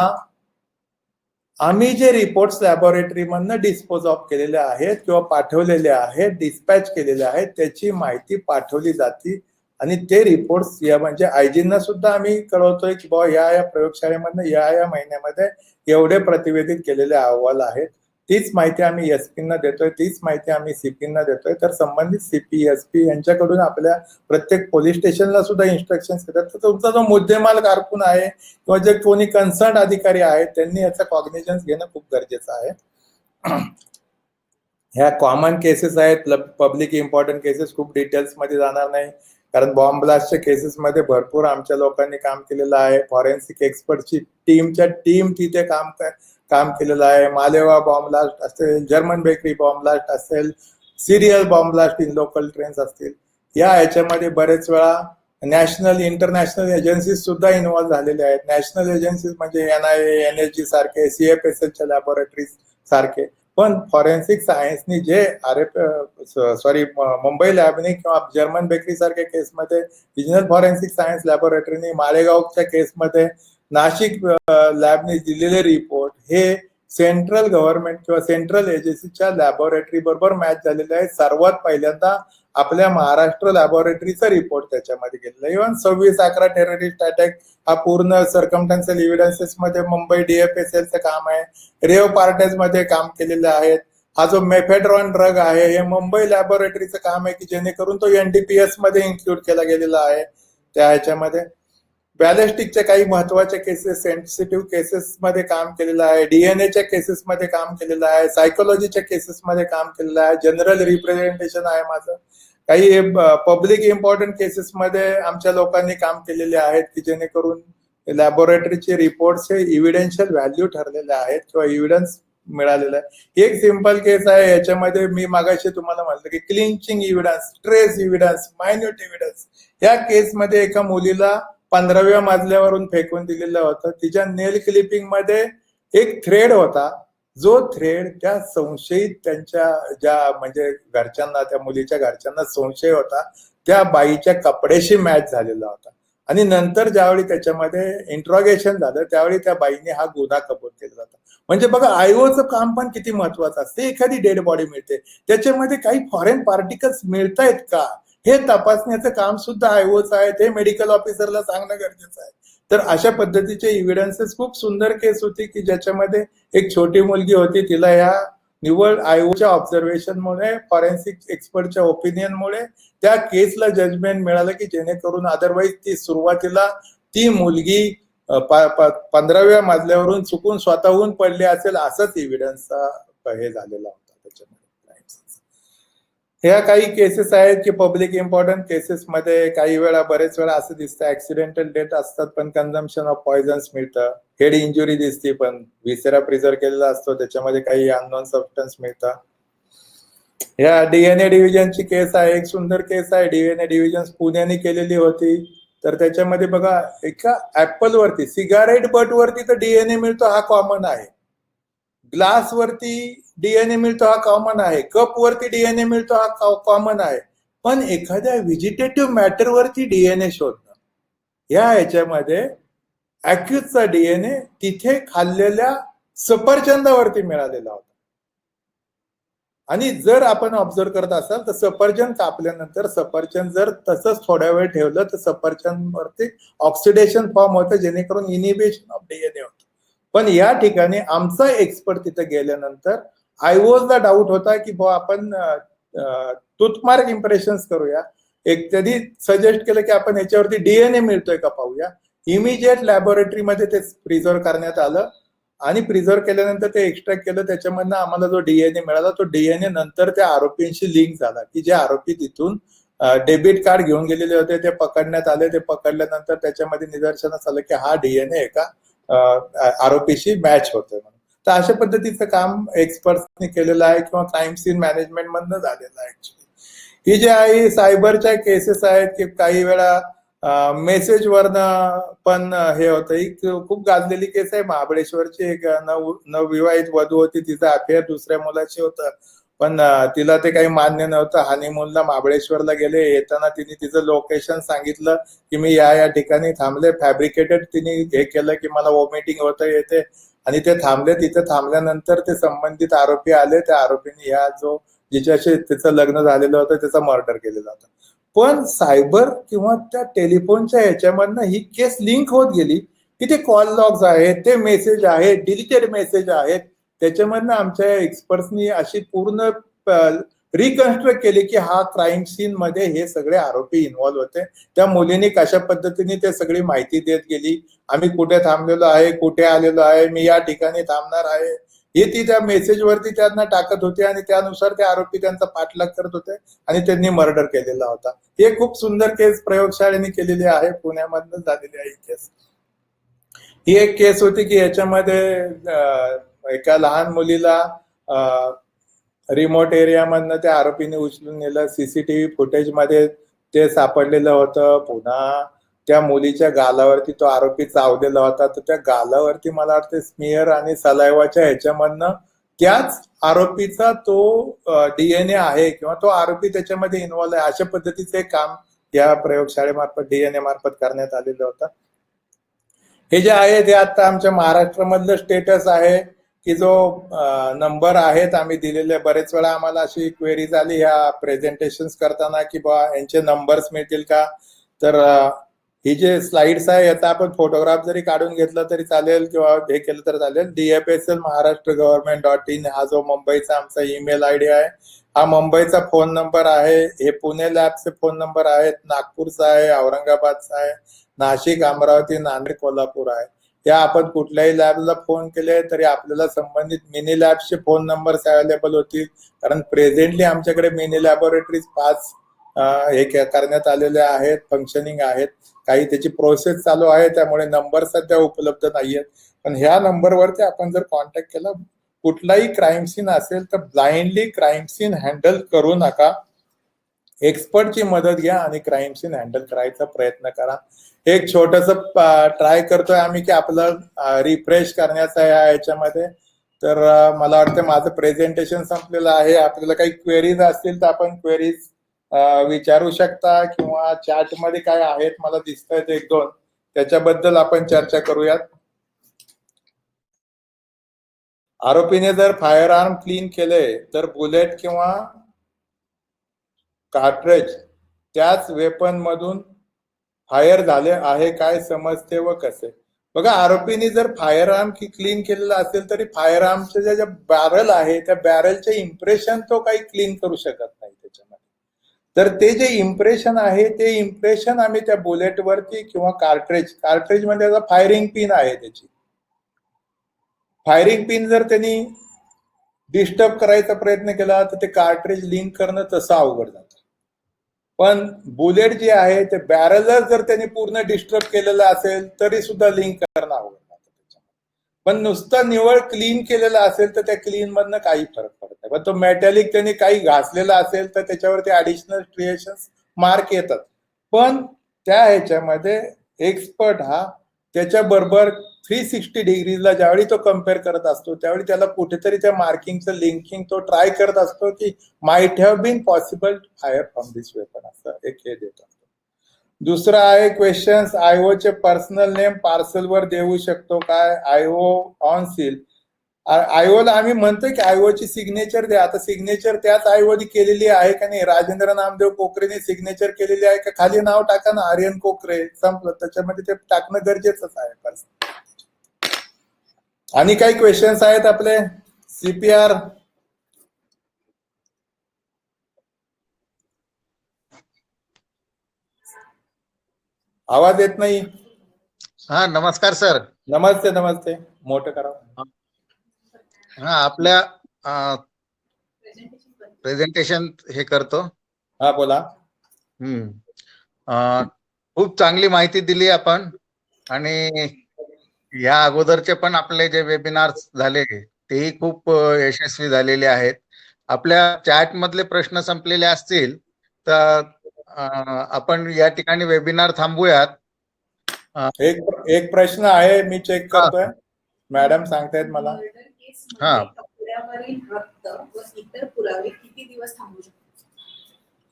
आम्ही जे रिपोर्ट्स लॅबोरेटरीमधनं डिस्पोज ऑफ केलेले आहेत किंवा पाठवलेले आहेत, डिस्पॅच केलेले आहेत, त्याची माहिती पाठवली जाते. आणि ते रिपोर्ट्स या म्हणजे आयजींना सुद्धा आम्ही कळवतोय की बाबा या प्रयोगशाळेमधनं या महिन्यामध्ये एवढे प्रतिवेदित केलेले अहवाल आहेत. तीच माहिती आम्ही एसपींना देतोय, तीच माहिती आम्ही सीपींना देतोय. तर संबंधित सीपी एसपी यांच्याकडून आपल्या प्रत्येक पोलीस स्टेशनला सुद्धा इन्स्ट्रक्शन्स येतात. तर तुमचा जो मुद्देमाल कारकून आहे किंवा जे कोणी कन्सर्न अधिकारी आहेत त्यांनी याचा कॉग्निजन्स घेणं खूप गरजेचं आहे. ह्या कॉमन केसेस आहेत, पब्लिक इम्पॉर्टंट केसेस, खूप डिटेल्स मध्ये जाणार नाही कारण बॉम्ब ब्लास्टच्या केसेसमध्ये भरपूर आमच्या लोकांनी काम केलेलं आहे. फॉरेन्सिक एक्सपर्टची टीम तिथे काम केलेलं आहे. मालेवा बॉम्ब ब्लास्ट असेल, जर्मन बेकरी बॉम्ब ब्लास्ट असेल, serial bomb blast in local trains असतील, या ह्याच्यामध्ये बरेच वेळा नॅशनल इंटरनॅशनल एजन्सीज सुद्धा इन्व्हॉल्व्ह झालेले आहेत. नॅशनल एजन्सीज म्हणजे NIA, NSG सारखे, CFSLच्या लॅबोरेटरीज सारखे. पण फॉरेन्सिक सायन्सनी जे मुंबई लॅबनी किंवा जर्मन बेकरी सारख्या केसमध्ये, रिजनल फॉरेन्सिक सायन्स लॅबोरेटरीनी, मालेगावच्या केसमध्ये नाशिक लॅबने दिलेले रिपोर्ट हे सेंट्रल गव्हर्नमेंट किंवा सेंट्रल एजन्सीच्या लॅबोरेटरी बरोबर मॅच झालेले आहे. सर्वात पहिल्यांदा आपल्या महाराष्ट्र लॅबोरेटरीचा रिपोर्ट त्याच्यामध्ये गेलेला आहे. इव्हन 26/11 टेररिस्ट अटॅक हा पूर्ण सर्कमस्टन्शियल एव्हिडन्सेस मध्ये मुंबई DFSLचं काम आहे. रेव पार्टेज मध्ये काम केलेले आहेत. हा जो मेफेड्रॉन ड्रग आहे हे मुंबई लॅबोरेटरीचं काम आहे की जेणेकरून तो NDPS मध्ये इन्क्लूड केला गेलेला आहे. त्या ह्याच्यामध्ये बॅलिस्टिकच्या काही महत्वाच्या केसेस, सेन्सिटिव्ह केसेस मध्ये काम केलेलं आहे. DNAच्या केसेस मध्ये काम केलेलं आहे. सायकोलॉजीच्या केसेस मध्ये काम केलेलं आहे. जनरल रिप्रेझेंटेशन आहे माझं. काही पब्लिक इम्पॉर्टंट केसेस मध्ये आमच्या लोकांनी काम केलेले आहेत की जेणेकरून लॅबोरेटरीचे रिपोर्ट्स हे इव्हिडेन्शियल व्हॅल्यू ठरलेले आहेत किंवा इव्हिडन्स मिळालेला आहे. एक सिंपल केस आहे, याच्यामध्ये मी मागाशी तुम्हाला म्हटलं की clinching evidence, trace evidence, minute evidence. या केसमध्ये एका मुलीला 15व्या मजल्यावरून फेकून दिलेलं होतं. तिच्या नेल क्लिपिंग मध्ये एक थ्रेड होता, जो थ्रेड त्या संशयित त्यांच्या ज्या म्हणजे घरच्यांना, त्या मुलीच्या घरच्यांना संशय होता त्या बाईच्या कपड्याशी मॅच झालेला होता. आणि नंतर ज्यावेळी त्याच्यामध्ये इंट्रॉगेशन झालं त्यावेळी त्या बाईने हा गुन्हा कबूल केला होता. म्हणजे बघा आयओचं काम पण किती महत्वाचं असते. एखादी डेड बॉडी मिळते त्याच्यामध्ये काही फॉरेन पार्टिकल्स मिळतायत का हे तपासण्याचं काम सुद्धा आयओचं आहे. ते मेडिकल ऑफिसरला सांगणं गरजेचं आहे. तर अशा पद्धतीचे इव्हिडन्सेस, खूप सुंदर केस होती की ज्याच्यामध्ये एक छोटी मुलगी होती, तिला या निव्वळ आयओच्या ऑब्झर्वेशनमुळे, फॉरेन्सिक एक्सपर्टच्या ओपिनियनमुळे त्या केसला जजमेंट मिळालं की जेणेकरून अदरवाईज ती सुरुवातीला ती मुलगी 15व्या मजल्यावरून चुकून स्वतःहून पडली असेल असंच इव्हिडन्सचा हे झालेला होता त्याच्यामध्ये. ह्या काही केसेस आहेत की पब्लिक इम्पॉर्टंट केसेस मध्ये काही वेळा, बरेच वेळा असं दिसतं ऍक्सिडेंटल डेथ असतात पण कन्झम्पशन ऑफ पॉयझन्स मिळतं. हेड इंजुरी दिसते पण विसेरा प्रिझर्व केलेला असतो, त्याच्यामध्ये काही अननोन सबस्टन्स मिळतं. ह्या DNA डिव्हिजनची केस आहे, एक सुंदर केस आहे. DNA डिव्हिजन पुण्याने केलेली होती. तर त्याच्यामध्ये बघा एका ऍपल वरती, सिगारेट बट वरती तर DNA मिळतो हा कॉमन आहे. ग्लास वरती DNA मिळतो हा कॉमन आहे. कप वरती DNA मिळतो हा कॉमन आहे. पण एखाद्या व्हेजिटेटिव्ह मॅटर वरती DNA शोधणं, या याच्यामध्ये अॅक्युजचा DNA तिथे खाल्लेल्या सफरचंदावरती मिळालेला होता. आणि जर आपण ऑब्झर्व करत असाल तर सफरचंद कापल्यानंतर सफरचंद जर तसंच थोड्या वेळ ठेवलं तर सफरचंद वरती ऑक्सिडेशन फॉर्म होतं जेणेकरून इनिबिशन ऑफ DNA होतं. पण या ठिकाणी आमचा एक्सपर्ट तिथे गेल्यानंतर आयओला डाऊट होता की बुवा आपण टूथमार्क इम्प्रेशन्स करूया. एक त्यांनी सजेस्ट केलं की आपण याच्यावरती DNA मिळतोय का पाहूया. इमिजिएट लॅबोरेटरीमध्ये ते प्रिझर्व करण्यात आलं आणि प्रिझर्व केल्यानंतर ते एक्स्ट्रॅक्ट केलं. त्याच्यामधनं आम्हाला जो DNA मिळाला तो DNA नंतर त्या आरोपींशी लिंक झाला की जे आरोपी तिथून डेबिट कार्ड घेऊन गेलेले होते ते पकडण्यात आले. ते पकडल्यानंतर त्याच्यामध्ये निदर्शनास आलं की हा DNA एका आरोपीशी मॅच होतोय म्हणून. तर अशा पद्धतीचं काम एक्सपर्ट्सनी केलेलं आहे किंवा क्राईम सीन मॅनेजमेंट मधनं झालेलं आहे. ही जे आहे सायबरच्या केसेस आहेत की काही वेळा मेसेज वरनं पण हे होतं. ही खूप गाजलेली केस आहे महाबळेश्वरची. एक नवविवाहित वधू होती, तिचं अफेअर दुसऱ्या मुलाशी होतं पण तिला ते काही मान्य नव्हतं. हनीमूनला महाबळेश्वरला गेले, येताना तिने तिचं लोकेशन सांगितलं की मी या ठिकाणी थांबले. फॅब्रिकेटेड तिने हे केलं की मला वॉमिटिंग होतं येते आणि ते थांबले. तिथे थांबल्यानंतर ते संबंधित आरोपी आले. त्या आरोपीने ह्या जो जिच्याशी त्याचं लग्न झालेलं होतं त्याचा मर्डर केलेला होता. पण सायबर किंवा त्या टेलिफोनच्या ह्याच्यामधनं ही केस लिंक होत गेली की ते कॉल लॉग्स आहेत, ते मेसेज आहेत, डिलीटेड मेसेज आहेत, त्याच्यामधनं आमच्या एक्सपर्ट्सनी अशी पूर्ण रिकन्स्ट्रक्ट केली की हा क्राईम सीन मध्ये हे सगळे आरोपी इन्व्हॉल्व्ह होते. त्या मुलीने कशा पद्धतीने ते सगळी माहिती देत गेली, आम्ही कुठे थांबलेलो आहे, कुठे आलेलो आहे, मी या ठिकाणी थांबणार आहे, हे ती त्या मेसेज वरती त्यांना टाकत होते आणि त्यानुसार ते आरोपी त्यांचा पाठलाग करत होते आणि त्यांनी मर्डर केलेला होता. हे खूप सुंदर केस प्रयोगशाळेने केलेली आहे, पुण्यामधून झालेली आहे केस. ही एक केस होती की याच्यामध्ये एका लहान मुलीला रिमोट एरियामधनं त्या आरोपीने उचलून नेलं. सीसीटीव्ही फुटेज मध्ये ते सापडलेलं होतं. पुन्हा त्या मुलीच्या गालावरती तो आरोपी चावलेला होता, तर त्या गालावरती मला वाटतं स्मिअर आणि सलायवाच्या ह्याच्यामधनं त्याच आरोपीचा तो डीएनए आहे किंवा तो आरोपी त्याच्यामध्ये इन्व्हॉल्व आहे, अशा पद्धतीचे काम या प्रयोगशाळेमार्फत डीएनए मार्फत करण्यात आलेलं होतं. हे जे आहे ते आता आमच्या महाराष्ट्रामधलं स्टेटस आहे की जो नंबर आहेत आम्ही दिलेले. बरेच वेळा आम्हाला अशी क्वेरी झाली ह्या प्रेझेंटेशन करताना की बा यांचे नंबर्स मिळतील का, तर ही जे स्लाइड्स आहे याचा आपण फोटोग्राफ जरी काढून घेतला तरी चालेल किंवा हे केलं तर चालेल. DFSL महाराष्ट्र गव्हर्नमेंट.in हा जो मुंबईचा आमचा ईमेल आयडी आहे, हा मुंबईचा फोन नंबर आहे, हे पुणे लॅबचे फोन नंबर आहेत, नागपूरचा आहे, औरंगाबादचा आहे, नाशिक, अमरावती, नांदेड, कोल्हापूर आहे. या आपण कुठल्याही लॅबला फोन केले तरी आपल्याला संबंधित मिनी लॅब्सचे फोन नंबर्स अवेलेबल होतील, कारण प्रेझेंटली आमच्याकडे मिनी लॅबोरेटरीज 5 हे करण्यात आलेले आहेत, फंक्शनिंग आहेत. काही त्याची प्रोसेस चालू आहे, त्यामुळे नंबर सध्या उपलब्ध नाहीयेत. पण ह्या नंबरवरती आपण जर कॉन्टॅक्ट केला, कुठलाही क्राईम सीन असेल तर ब्लाइंडली क्राईम सीन हँडल करू नका, एक्सपर्टची मदत घ्या आणि क्राईम सीन हँडल करायचा प्रयत्न करा. एक छोटस ट्राय करतोय आम्ही की आपलं रिफ्रेश करण्याचा याच्यामध्ये. तर मला वाटतं माझं प्रेझेंटेशन संपलेलं आहे. आपल्याला काही क्वेरीज असतील तर आपण क्वेरीज विचारू शकता किंवा चॅट मध्ये काय आहेत मला दिसत आहेत 1-2, त्याच्याबद्दल आपण चर्चा करूयात. आरोपीने जर फायर आर्म क्लीन केले तर बुलेट किंवा कार्ट्रेज त्याच वेपन मधून फायर झाले आहे काय समजते व कसे? बघा, आरोपीने जर फायर आर्म क्लीन केलेलं असेल तरी फायर आर्मचे जे बॅरल आहे त्या बॅरलचे इम्प्रेशन तो काही क्लीन करू शकत नाही त्याच्यामध्ये. तर ते जे इम्प्रेशन आहे ते इम्प्रेशन आम्ही त्या बुलेट वरती किंवा कार्ट्रेज मध्ये फायरिंग पिन आहे, त्याची फायरिंग पिन जर त्यांनी डिस्टर्ब करायचा प्रयत्न केला तर ते कार्ट्रेज लिंक करणं तसं अवघड जातं. पण बुलेट जे आहे ते बॅरलर जर त्यांनी पूर्ण डिस्टर्ब केलेलं असेल तरी सुद्धा लिंक करणं अवघड जातं. पण नुसतं निवळ क्लीन केलेलं असेल तर त्या क्लीन मधनं काही फरक पडत नाही. पण तो मेटॅलिक त्यांनी काही घासलेला असेल तर त्याच्यावरती ऍडिशनल क्रिएशन्स मार्क येतात. पण त्या ह्याच्यामध्ये एक्सपर्ट हा त्याच्याबरोबर 360 डिग्रीला ज्यावेळी तो कम्पेअर करत असतो त्यावेळी त्याला कुठेतरी त्या मार्किंगचं लिंकिंग तो ट्राय करत असतो की might have been possible fire from this weapon, असं एक हे देत असतो. दुसरा आहे क्वेश्चन्स, आयओ चे पर्सनल नेम पार्सल वर देऊ शकतो काय? आयओ ऑन सील, आयओला आम्ही म्हणतोय की आयओची सिग्नेचर द्या. आता सिग्नेचर त्याच आयओनी केलेली आहे का नाही? राजेंद्र नामदेव कोकरेने सिग्नेचर केलेली आहे का? खाली नाव टाका ना, आर्यन कोकरे, संपलं. त्याच्यामध्ये ते टाकणं गरजेचंच आहे. आणि काही क्वेश्चन्स आहेत आपले? सीपीआर, आवाज येत नाही. हा, नमस्कार सर. नमस्ते. नमस्ते, मोठं करा. हा, आपल्या प्रेझेंटेशन हे करतो. हा, बोला. खूप चांगली माहिती दिली आपण, आणि या अगोदरचे पण आपले जे वेबिनार्स झाले तेही खूप यशस्वी झालेले आहेत. आपल्या चॅट मधले प्रश्न संपलेले असतील तर आपण या ठिकाणी वेबिनार थांबूयात. एक प्रश्न आहे, मी चेक करतोय. मॅडम सांगतायत मला. हा, रक्त व इतर पुरावे किती दिवस थांबू शकतात?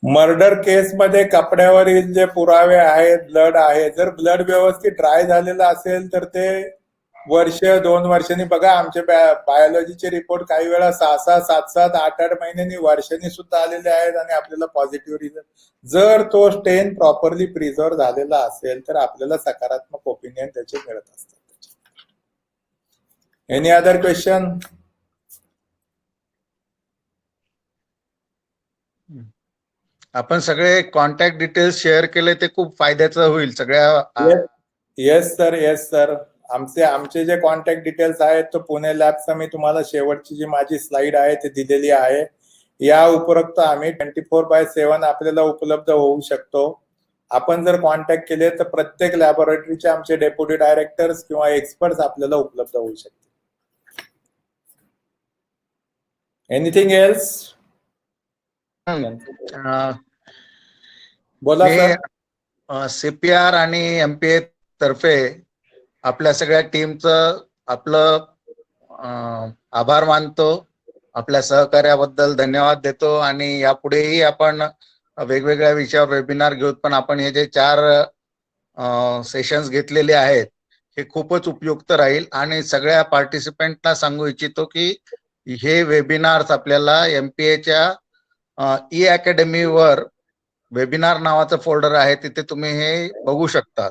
मर्डर केस मध्ये कपड्यावरील जे पुरावे आहेत, ब्लड आहे, जर ब्लड व्यवस्थित ड्राय झालेलं असेल तर ते वर्ष 2 वर्षांनी बघा आमचे बायोलॉजीचे रिपोर्ट काही वेळा 6-6, 7-7, 8-8 महिन्यांनी वर्षांनी सुद्धा आलेले आहेत आणि आपल्याला पॉझिटिव्ह रिझल्ट जर तो स्टेन प्रॉपरली प्रिझर्व झालेला असेल तर आपल्याला सकारात्मक ओपिनियन त्याचे मिळत असतात. Any other question? आपण सगळे कॉन्टॅक्ट डिटेल्स शेअर केले ते खूप फायद्याचं होईल सगळ्या. Yes sir. आमचे जे कॉन्टॅक्ट डिटेल्स आहेत तो पुणे लॅबचा मी तुम्हाला शेवटची जी माझी स्लाइड आहे ती दिलेली आहे. या उपरोक्त आम्ही 24/7 आपल्याला उपलब्ध होऊ शकतो. आपण जर कॉन्टॅक्ट केले तर प्रत्येक लॅबोरेटरीचे आमचे डेप्युटी डायरेक्टर्स किंवा एक्सपर्ट्स आपल्याला उपलब्ध होऊ शकतील. Anything else? बोला सर. CPR आणि MPA तर्फे आपल्या सगळ्या टीमचं आपलं आभार मानतो, आपल्या सहकार्याबद्दल धन्यवाद देतो आणि यापुढेही आपण वेगवेगळ्या विषयावर वेबिनार घेऊन पण आपण हे जे 4 सेशन्स घेतलेले आहेत हे खूपच उपयुक्त राहील. आणि सगळ्या पार्टिसिपेंटना सांगू इच्छितो की हे वेबिनार्स आपल्याला MPAच्या E-Academy-वर वेबिनार नावाचं फोल्डर आहे, तिथे तुम्ही हे बघू शकता.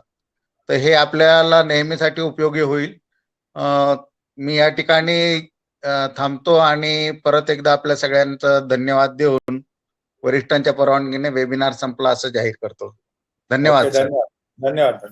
तर हे आपल्याला नेहमीसाठी उपयोगी होईल. मी या ठिकाणी थांबतो आणि परत एकदा आपल्या सगळ्यांचं धन्यवाद देऊन वरिष्ठांच्या परवानगीने वेबिनार संपला असं जाहीर करतो. धन्यवाद. धन्यवाद.